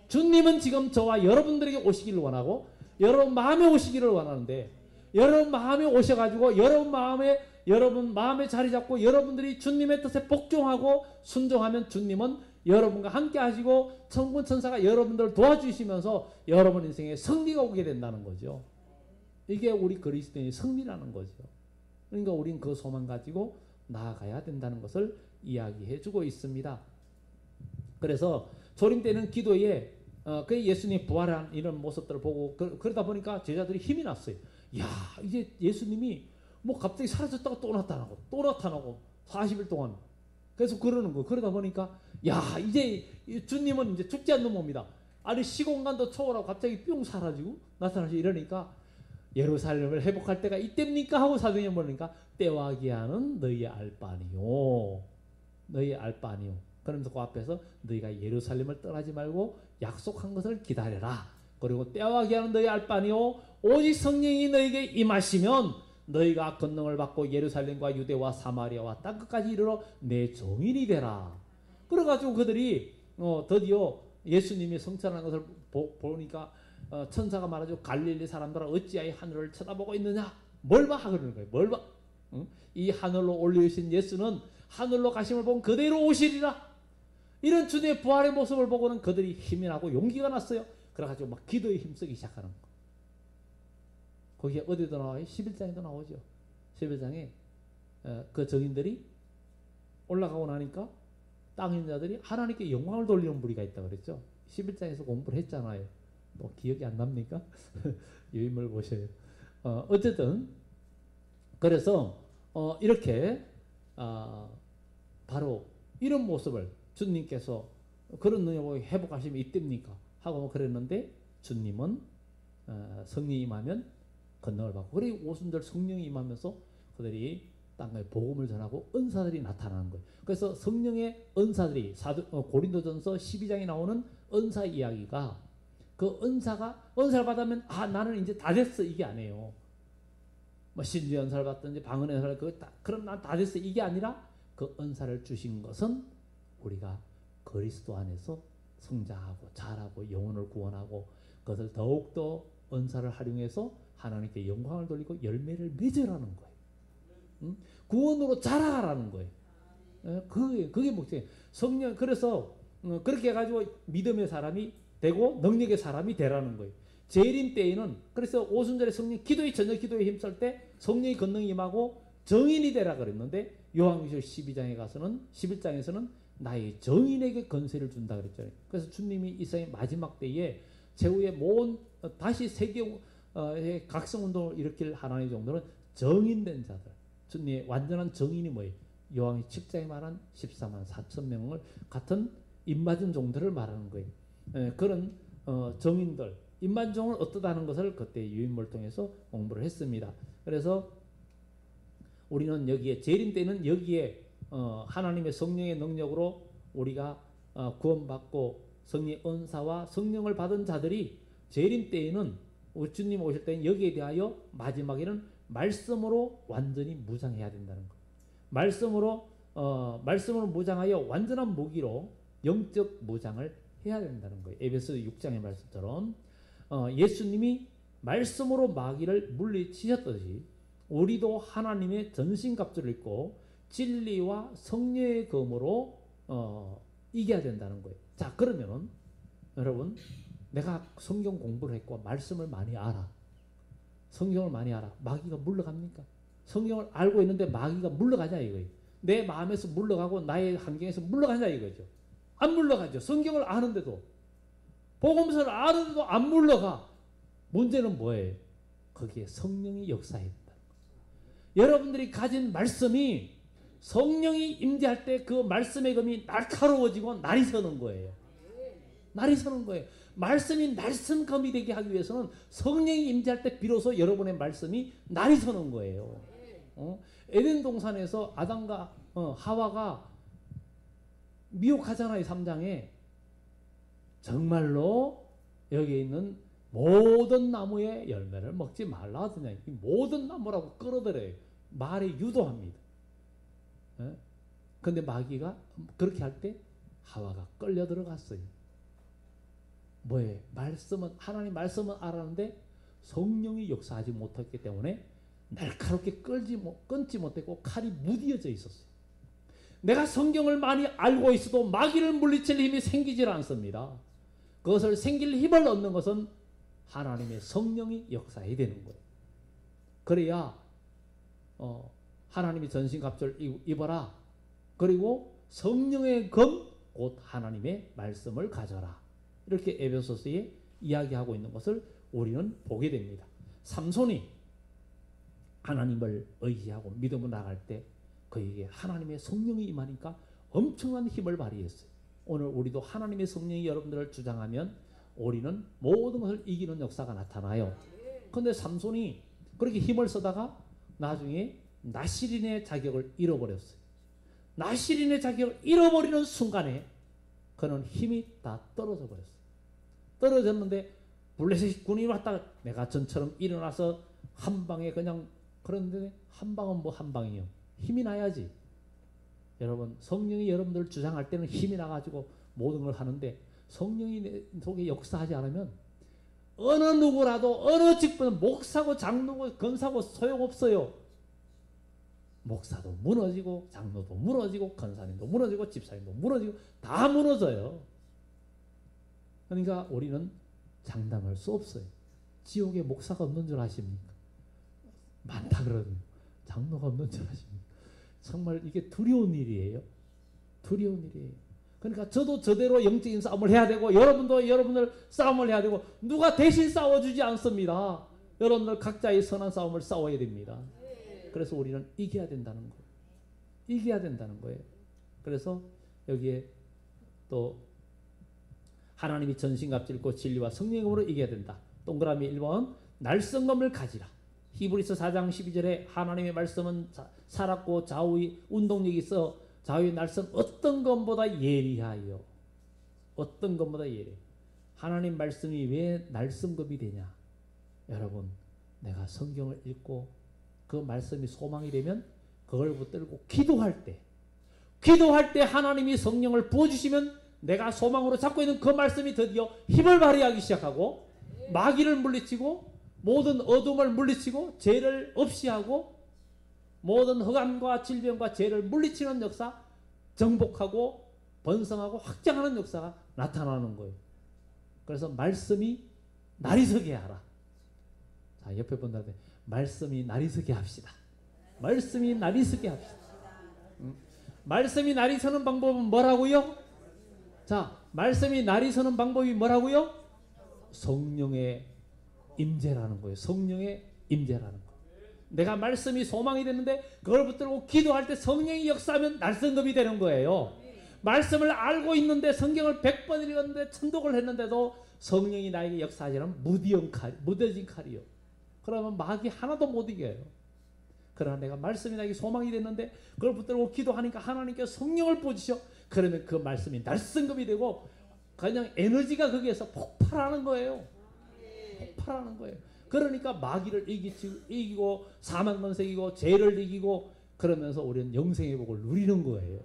주님은 지금 저와 여러분들에게 오시기를 원하고 여러분 마음에 오시기를 원하는데 여러분 마음에 오셔가지고 여러분 마음에 자리 잡고 여러분들이 주님의 뜻에 복종하고 순종하면 주님은 여러분과 함께 하시고 천군 천사가 여러분들을 도와주시면서 여러분 인생에 승리가 오게 된다는 거죠. 이게 우리 그리스도인의 승리라는 거죠. 그러니까 우린 그 소망 가지고 나아가야 된다는 것을 이야기해 주고 있습니다. 그래서 조림 때는 기도에 그 예수님이 부활한 이런 모습들을 보고 그러다 보니까 제자들이 힘이 났어요. 야 이제 예수님이 뭐 갑자기 사라졌다가 또 나타나고 40일 동안. 그래서 그러는 거예요. 그러다 보니까 야 이제 주님은 이제 죽지 않는 몸이다. 아니 시공간도 초월하고 갑자기 뿅 사라지고 나타나시 이러니까 예루살렘을 회복할 때가 이때입니까? 하고 사도행전 보니까 때와 기한은 너희 알 바니요. 너희 알 바니요. 그러면서 그 앞에서 너희가 예루살렘을 떠나지 말고 약속한 것을 기다려라. 그리고 때와 기한은 너희 알 바니요. 오직 성령이 너희에게 임하시면 너희가 권능을 받고 예루살렘과 유대와 사마리아와 땅끝까지 이르러 내 종인이 되라. 그래가지고 그들이 드디어 예수님이 성천하는 것을 보니까 천사가 말하죠. 갈릴리 사람들아 어찌하여 하늘을 쳐다보고 있느냐. 뭘 봐? 그러는 거예요. 뭘 봐? 응? 이 하늘로 올리신 예수는 하늘로 가심을 보면 그대로 오시리라. 이런 주님의 부활의 모습을 보고는 그들이 힘이 나고 용기가 났어요. 그래가지고 막 기도에 힘쓰기 시작하는 거. 거기에 어디도 나와요? 11장에도 나오죠. 11장에 그 정인들이 올라가고 나니까 땅 있는 자들이 하나님께 영광을 돌리는 무리가 있다 그랬죠. 11장에서 공부를 했잖아요. 뭐 기억이 안 납니까? 유인물 보셔요. 어쨌든 그래서 이렇게 바로 이런 모습을 주님께서 그런 능력을 회복하시면 이때입니까? 하고 그랬는데 주님은 성령이 임하면 권능을 받고 그리고 오순절 성령이 임하면서 그들이 땅에 복음을 전하고 은사들이 나타나는 거예요. 그래서 성령의 은사들이 고린도전서 12장에 나오는 은사 이야기가 그 은사를 받으면 나는 이제 다 됐어 이게 아니에요. 뭐 신주 은사를 받든지 방언 은사를 그럼 난 다 됐어 이게 아니라 그 은사를 주신 것은 우리가 그리스도 안에서 성장하고 자라고 영혼을 구원하고 그것을 더욱더 은사를 활용해서 하나님께 영광을 돌리고 열매를 맺으라는 거예요. 응? 구원으로 자라가라는 거예요. 그게 목적이에요. 성령 그래서 그렇게 해가지고 믿음의 사람이 되고 능력의 사람이 되라는 거예요. 재림 때에는 그래서 오순절에 성령 기도의 저녁 기도에 힘쓸 때 성령의 권능이 임하고 정인이 되라 그랬는데 요한계시록 12장에 가서는 11장에서는 나의 정인에게 권세를 준다 그랬잖아요. 그래서 주님이 이 세상의 마지막 때에 최후의 다시 세계 각성운동을 일으킬 하나님의 종들은 정인된 자들. 주님의 완전한 정인이 뭐예요? 요한의 7장에 말한 14만 4천 명을 같은 입맞은 종들을 말하는 거예요. 그런 정인들, 입맞은 종은 어떠다는 것을 그때 유인물 통해서 공부를 했습니다. 그래서 우리는 여기에 재림 때는 여기에 하나님의 성령의 능력으로 우리가 구원받고 성령의 은사와 성령을 받은 자들이 재림 때에는 주님 오실 때는 여기에 대하여 마지막에는 말씀으로 완전히 무장해야 된다는 것. 말씀으로 무장하여 완전한 무기로 영적 무장을 해야 된다는 거예요. 에베소 6장의 말씀처럼 예수님이 말씀으로 마귀를 물리치셨듯이 우리도 하나님의 전신갑주를 입고 진리와 성령의 검으로 이겨야 된다는 거예요. 자, 그러면은 여러분 내가 성경 공부를 했고 말씀을 많이 알아. 성경을 많이 알아. 마귀가 물러갑니까? 성경을 알고 있는데 마귀가 물러가냐 이거예요. 내 마음에서 물러가고 나의 환경에서 물러가냐 이거죠. 안 물러가죠. 성경을 아는데도 복음서를 아는데도 안 물러가. 문제는 뭐예요? 거기에 성령이 역사해야 된다. 여러분들이 가진 말씀이 성령이 임재할 때 그 말씀의 검이 날카로워지고 날이 서는 거예요. 날이 서는 거예요. 말씀이 날선검이 되게 하기 위해서는 성령이 임재할 때 비로소 여러분의 말씀이 날이 서는 거예요. 에덴 동산에서 아담과 하와가 미혹하잖아요. 3장에 정말로 여기 있는 모든 나무의 열매를 먹지 말라 하더냐. 모든 나무라고 끌어들여요. 말에 유도합니다. 그런데 마귀가 그렇게 할 때 하와가 끌려 들어갔어요. 뭐예요? 하나님 말씀은 알았는데 성령이 역사하지 못했기 때문에 날카롭게 끊지 못했고 칼이 무디어져 있었어요. 내가 성경을 많이 알고 있어도 마귀를 물리칠 힘이 생기질 않습니다. 그것을 생길 힘을 얻는 것은 하나님의 성령이 역사해야 되는 거예요. 그래야 하나님의 전신갑주를 입어라. 그리고 성령의 검, 곧 하나님의 말씀을 가져라. 이렇게 에베소서에 이야기하고 있는 것을 우리는 보게 됩니다. 삼손이 하나님을 의지하고 믿음으로 나갈 때 그에게 하나님의 성령이 임하니까 엄청난 힘을 발휘했어요. 오늘 우리도 하나님의 성령이 여러분들을 주장하면 우리는 모든 것을 이기는 역사가 나타나요. 그런데 삼손이 그렇게 힘을 쓰다가 나중에 나실인의 자격을 잃어버렸어요. 나실인의 자격을 잃어버리는 순간에 그는 힘이 다 떨어져 버렸어요. 떨어졌는데 블레셋 군이 왔다가 내가 전처럼 일어나서 한 방에 그냥, 그런데 한 방은 뭐 한 방이요. 힘이 나야지. 여러분, 성령이 여러분들 주장할 때는 힘이 나가지고 모든 걸 하는데 성령이 내 속에 역사하지 않으면 어느 누구라도 어느 직분, 목사고 장로고 권사고 소용없어요. 목사도 무너지고 장로도 무너지고 권사님도 무너지고 집사님도 무너지고 다 무너져요. 그러니까 우리는 장담할 수 없어요. 지옥에 목사가 없는 줄 아십니까? 많다 그러거든요. 장로가 없는 줄 아십니까? 정말 이게 두려운 일이에요. 두려운 일이에요. 그러니까 저도 저대로 영적인 싸움을 해야 되고 여러분도 여러분들 싸움을 해야 되고 누가 대신 싸워주지 않습니다. 여러분들 각자의 선한 싸움을 싸워야 됩니다. 그래서 우리는 이겨야 된다는 거예요. 이겨야 된다는 거예요. 그래서 여기에 또 하나님이 전신갑주를 진리와 성령으로 이겨야 된다. 동그라미 1번 날성검을 가지라. 히브리서 4장 12절에 하나님의 말씀은 살았고 좌우의 운동력이 있어 좌우의 날선 어떤 것보다 예리하여. 어떤 것보다 예리해. 하나님 말씀이 왜 날성검이 되냐. 여러분, 내가 성경을 읽고 그 말씀이 소망이 되면 그걸 붙들고 기도할 때 하나님이 성령을 부어주시면 내가 소망으로 잡고 있는 그 말씀이 드디어 힘을 발휘하기 시작하고 마귀를 물리치고 모든 어둠을 물리치고 죄를 없이 하고 모든 흑암과 질병과 죄를 물리치는 역사, 정복하고 번성하고 확장하는 역사가 나타나는 거예요. 그래서 말씀이 날이 서게 하라. 자, 옆에 분들한테 말씀이 날이 서게 합시다. 말씀이 날이 서게 합시다. 말씀이 날이 서는 방법은 뭐라고요? 자, 말씀이 날이 서는 방법이 뭐라고요? 성령의 임재라는 거예요. 성령의 임재라는 거예요. 내가 말씀이 소망이 됐는데 그걸 붙들고 기도할 때 성령이 역사하면 날성검이 되는 거예요. 말씀을 알고 있는데 성경을 100번 읽었는데 천독을 했는데도 성령이 나에게 역사하지 않으면 무뎌진 칼이요. 그러면 마귀 하나도 못 이겨요. 그러나 내가 말씀이 나에게 소망이 됐는데 그걸 붙들고 기도하니까 하나님께서 성령을 부어주셔. 그러면 그 말씀이 날성검이 되고 그냥 에너지가 거기에서 폭발하는 거예요. 폭발하는 거예요. 그러니까 마귀를 이기고 사망권세 이기고 죄를 이기고 그러면서 우리는 영생의 복을 누리는 거예요.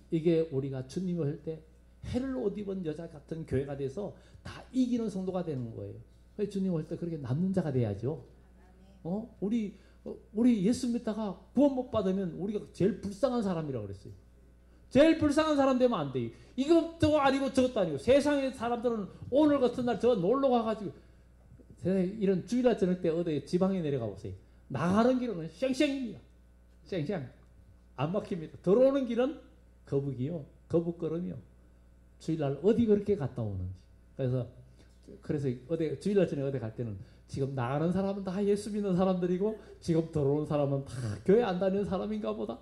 이게 우리가 주님을 할 때 해를 옷 입은 여자 같은 교회가 돼서 다 이기는 성도가 되는 거예요. 주님 할 때 그렇게 남는 자가 돼야죠. 우리 예수 믿다가 구원 못 받으면 우리가 제일 불쌍한 사람이라고 그랬어요. 제일 불쌍한 사람 되면 안 돼요. 이것도 아니고 저것도 아니고 세상의 사람들은 오늘 같은 날 저 놀러 가가지고 이런 주일날 저녁 때 어디 지방에 내려가 보세요. 나가는 길은 쌩쌩입니다. 쌩쌩 안 막힙니다. 들어오는 길은 거북이요. 거북걸음이요. 주일날 어디 그렇게 갔다 오는지. 그래서 어디 주일날 전에 어디 갈 때는 지금 나가는 사람은 다 예수 믿는 사람들이고 지금 들어오는 사람은 다 교회 안 다니는 사람인가 보다.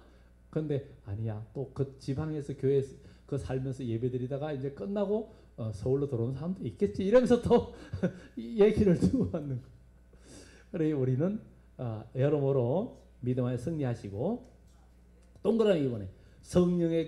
근데 아니야. 또 그 지방에서 교회에서 그 살면서 예배드리다가 이제 끝나고 서울로 들어오는 사람도 있겠지. 이러면서 또 얘기를 두고 왔는 거예요. 그래 우리는 여러모로 믿음 안에 승리하시고 동그라미 이번에 성령의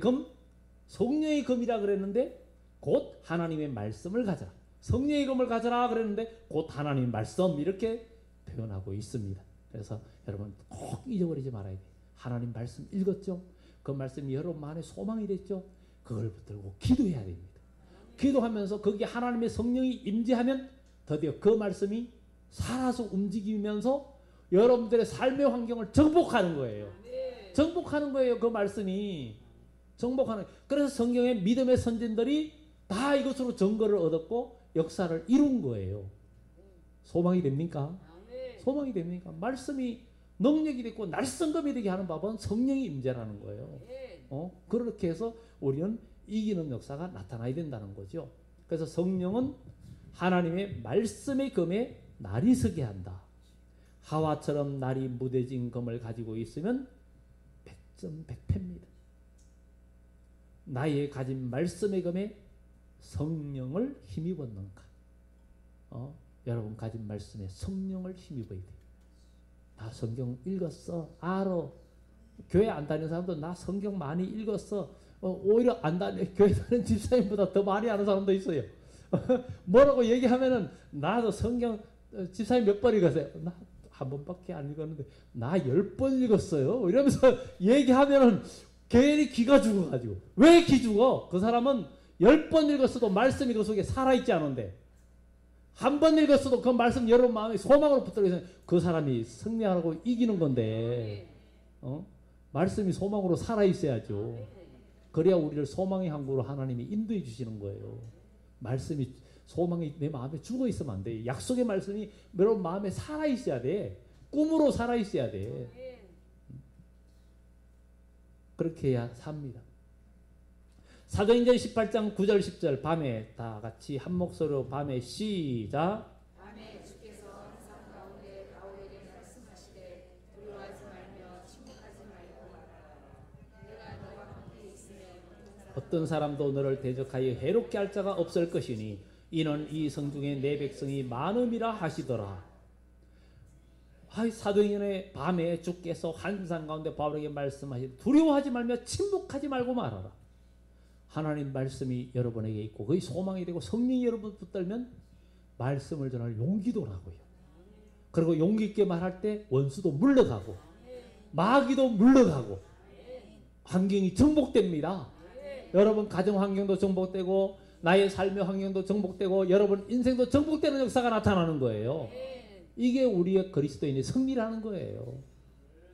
검이라 그랬는데 곧 하나님의 말씀을 가져라. 성령의 검을 가져라 그랬는데 곧 하나님의 말씀 이렇게 표현하고 있습니다. 그래서 여러분 꼭 잊어버리지 말아야 돼요. 하나님 말씀 읽었죠? 그 말씀이 여러분 안에 소망이 됐죠? 그걸 붙들고 기도해야 됩니다. 기도하면서 거기에 하나님의 성령이 임재하면 드디어 그 말씀이 살아서 움직이면서 여러분들의 삶의 환경을 정복하는 거예요. 정복하는 거예요. 그 말씀이 정복하는. 그래서 성경의 믿음의 선진들이 다 이것으로 증거를 얻었고 역사를 이룬 거예요. 소망이 됩니까? 소망이 됩니까? 말씀이 능력이 됐고 날성검이 되게 하는 법은 성령이 임재라는 거예요. 그렇게 해서 우리는 이기는 역사가 나타나야 된다는 거죠. 그래서 성령은 하나님의 말씀의 검에 날이 서게 한다. 하와처럼 날이 무뎌진 검을 가지고 있으면 백전백패입니다. 나의 가진 말씀의 검에 성령을 힘입었는가? 여러분 가진 말씀에 성령을 힘입어야 돼요. 나 성경 읽었어. 알아. 교회 안 다니는 사람도 나 성경 많이 읽었어. 오히려 안 다니 교회 다니는 집사님보다 더 많이 아는 사람도 있어요. 뭐라고 얘기하면은 나도 성경 집사님 몇 번 읽었어요. 나 한 번밖에 안 읽었는데 나 10번 읽었어요. 이러면서 얘기하면은 괜히 기가 죽어가지고. 왜 기 죽어? 그 사람은 10번 읽었어도 말씀이 그 속에 살아있지 않은데 한 번 읽었어도 그 말씀 여러분 마음에 소망으로 붙들어 있으면 그 사람이 승리하고 이기는 건데 말씀이 소망으로 살아있어야죠. 그래야 우리를 소망의 항구로 하나님이 인도해 주시는 거예요. 말씀이 소망이 내 마음에 죽어 있으면 안 돼. 약속의 말씀이 여러분 마음에 살아 있어야 돼. 꿈으로 살아 있어야 돼. 그렇게 해야 삽니다. 사도행전 18장 9절 10절 밤에 다 같이 한 목소리로 밤에 시작. 밤에 주께서 환상 가운데 바울에게 말씀하시되 두려워하지 말며 침묵하지 말고 말하라. 내가 너와 함께 있으면 어떤 사람도 너를 대적하여 해롭게 할 자가 없을 것이니 이는 이 성중에 내 백성이 많음이라 하시더라. 사도행전의 밤에 주께서 환상 가운데 바울에게 말씀하시되 두려워하지 말며 침묵하지 말고 말하라. 하나님 말씀이 여러분에게 있고 거의 소망이 되고 성령이 여러분 붙들면 말씀을 전할 용기도 나고요. 그리고 용기 있게 말할 때 원수도 물러가고 마귀도 물러가고 환경이 정복됩니다. 여러분 가정 환경도 정복되고 나의 삶의 환경도 정복되고 여러분 인생도 정복되는 역사가 나타나는 거예요. 이게 우리의 그리스도인의 승리라는 거예요.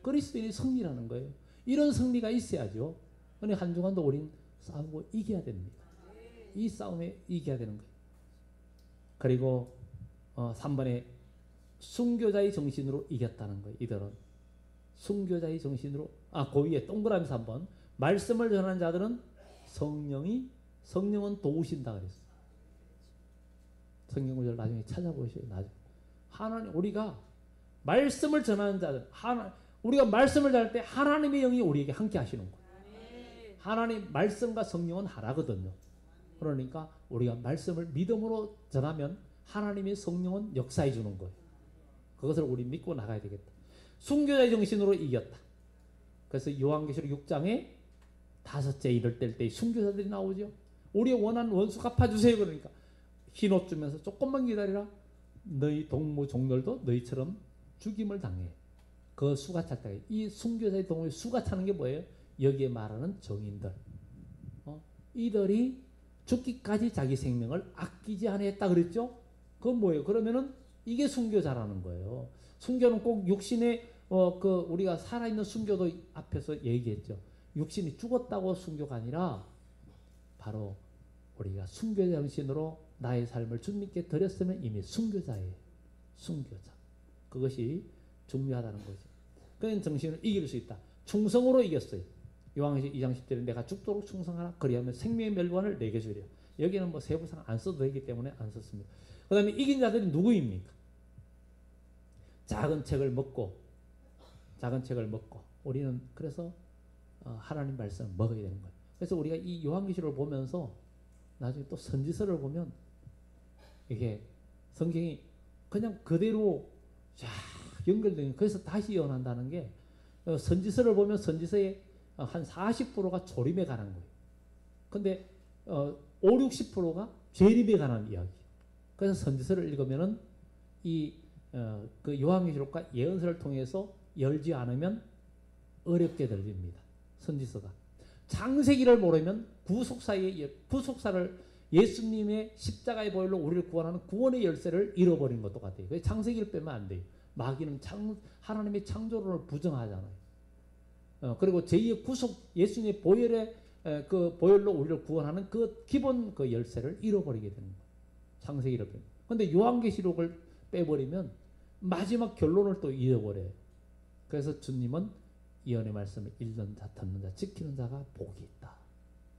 그리스도인의 승리라는 거예요. 이런 승리가 있어야죠. 근데 한 주간도 우린 싸우고 이겨야 됩니다. 이 싸움에 이겨야 되는 거예요. 그리고 3번에 순교자의 정신으로 이겼다는 거예요. 이들은 순교자의 정신으로 그 위에 동그라미 3번 말씀을 전하는 자들은 성령은 도우신다 그랬어요. 성경 구절 나중에 찾아보셔요. 나중에 하나님 우리가 말씀을 전하는 자들 우리가 말씀을 전할 때 하나님의 영이 우리에게 함께 하시는 거예요. 하나님 말씀과 성령은 하나거든요. 그러니까 우리가 말씀을 믿음으로 전하면 하나님의 성령은 역사해 주는 거예요. 그것을 우리 믿고 나가야 되겠다. 순교자의 정신으로 이겼다. 그래서 요한계시록 6장에 5째 이를 뗄 때 순교자들이 나오죠. 우리의 원하는 원수 갚아주세요. 그러니까 흰옷 주면서 조금만 기다리라. 너희 동무 종들도 너희처럼 죽임을 당해. 그 수가 찰 때 이 순교자의 동무에 수가 차는 게 뭐예요? 여기에 말하는 정인들. 이들이 죽기까지 자기 생명을 아끼지 않았다 그랬죠? 그건 뭐예요? 그러면은 이게 순교자라는 거예요. 순교는 꼭 육신의 우리가 살아있는 순교도 앞에서 얘기했죠. 육신이 죽었다고 순교가 아니라 바로 우리가 순교자 정신으로 나의 삶을 주님께 드렸으면 이미 순교자예요. 순교자. 그것이 중요하다는 거죠. 그런 정신을 이길 수 있다. 충성으로 이겼어요. 요한계시록 2장 10절에 내가 죽도록 충성하라. 그리하면 생명의 멸관을 내게 주리라. 여기는 뭐 세부상 안 써도 되기 때문에 안 썼습니다. 그 다음에 이긴 자들이 누구입니까? 작은 책을 먹고 우리는 그래서 하나님 말씀을 먹어야 되는 거예요. 그래서 우리가 이 요한계시록을 보면서 나중에 또 선지서를 보면 이게 성경이 그냥 그대로 쫙 연결되는 그래서 다시 예언한다는 게 선지서를 보면 선지서의 한 40%가 조림에 관한 거예요. 근데 5, 60%가 재림에 관한 이야기예요. 그래서 선지서를 읽으면은 그 요한계시록과 예언서를 통해서 열지 않으면 어렵게 들립니다. 선지서가. 창세기를 모르면 구속사를 예수님의 십자가의 보혈로 우리를 구원하는 구원의 열쇠를 잃어버린 것도 같아요. 그래서 창세기를 빼면 안 돼요. 마귀는 하나님의 창조론을 부정하잖아요. 그리고 제2의 구속 예수님의 그 보혈로 우리를 구원하는 그 기본 그 열쇠를 잃어버리게 되는 거예요. 창세기를 빼면. 그런데 요한계시록을 빼버리면 마지막 결론을 또 잃어버려요. 그래서 주님은 예언의 말씀을 읽는 자, 듣는 자, 지키는 자가 복이 있다.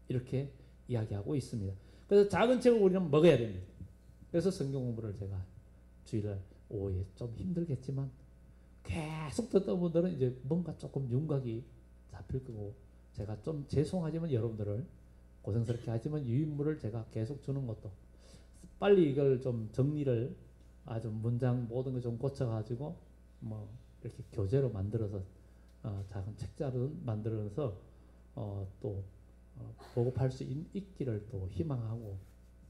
이렇게 이야기하고 있습니다. 그래서 작은 책을 우리는 먹어야 됩니다. 그래서 성경 공부를 제가 주일날 오후에 좀 힘들겠지만 계속 듣다 보면은 이제 뭔가 조금 윤곽이 잡힐 거고 제가 좀 죄송하지만 여러분들을 고생스럽게 하지만 유인물을 제가 계속 주는 것도 빨리 이걸 좀 정리를 아주 문장 모든 거 좀 고쳐가지고 뭐 이렇게 교재로 만들어서 작은 책자로 만들어서 또 보급할 수 있기를 또 희망하고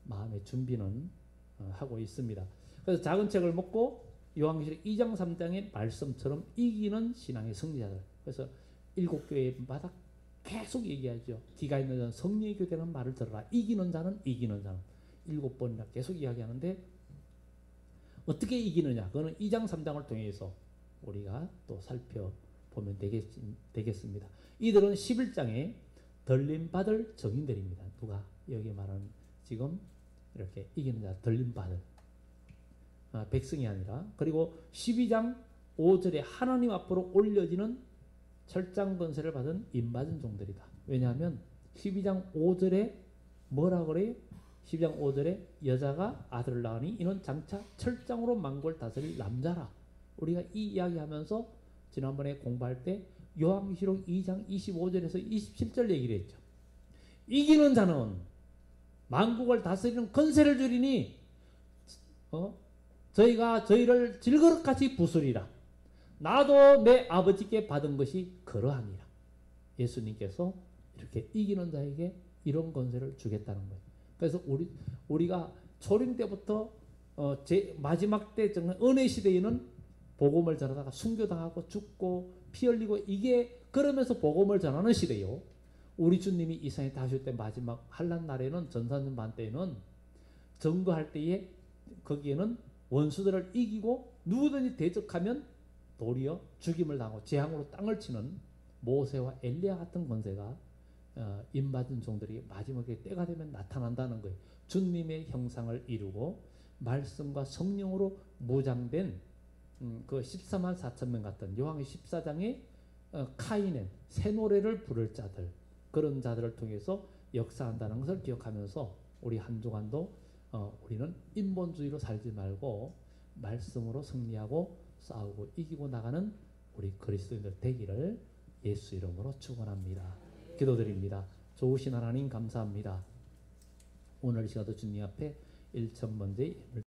마음의 준비는 하고 있습니다. 그래서 작은 책을 먹고 요한계시록 2장 3장의 말씀처럼 이기는 신앙의 승리자들. 그래서 7교회마다 계속 얘기하죠. 기가 있는 자는 성령의 교대라는 말을 들어라. 이기는 자는 7번이나 계속 이야기하는데 어떻게 이기느냐? 그거는 2장 3장을 통해서 우리가 또 살펴보면 되겠습니다. 이들은 11장에 들림받을 증인들입니다. 누가? 여기 말하는 지금 이렇게 이기는 자 들림받을 백성이 아니라. 그리고 12장 5절에 하나님 앞으로 올려지는 철장 권세를 받은 임받은 종들이다. 왜냐하면 12장 5절에 뭐라 그래요? 12장 5절에 여자가 아들을 낳으니 이는 장차 철장으로 만국을 다스릴 남자라. 우리가 이 이야기하면서 지난번에 공부할 때 요한계시록 2장 25절에서 27절 얘기를 했죠. 이기는 자는 만국을 다스리는 권세를 주리니 저희가 저희를 질그릇같이 부수리라. 나도 내 아버지께 받은 것이 그러함이라. 예수님께서 이렇게 이기는 자에게 이런 권세를 주겠다는 거예요. 그래서 우리가 초림 때부터 마지막 때 정말 은혜 시대에는 복음을 전하다가 순교당하고 죽고 피 흘리고 이게 그러면서 복음을 전하는 시대요. 우리 주님이 이 세상에 다실 때 마지막 환난 날에는 전산전반 때에는 증거할 때에 거기에는 원수들을 이기고 누구든지 대적하면 도리어 죽임을 당하고 재앙으로 땅을 치는 모세와 엘리야 같은 권세가 임받은 종들이 마지막에 때가 되면 나타난다는 거예요. 주님의 형상을 이루고 말씀과 성령으로 무장된 그 14만 4천 명 같은 요한의 14장의 카이넨 새 노래를 부를 자들 그런 자들을 통해서 역사한다는 것을 기억하면서 우리 한 주간도 우리는 인본주의로 살지 말고 말씀으로 승리하고 싸우고 이기고 나가는 우리 그리스도인들 되기를 예수 이름으로 축원합니다. 기도드립니다. 좋으신 하나님 감사합니다. 오늘 이 시간도 주님 앞에 1,000번째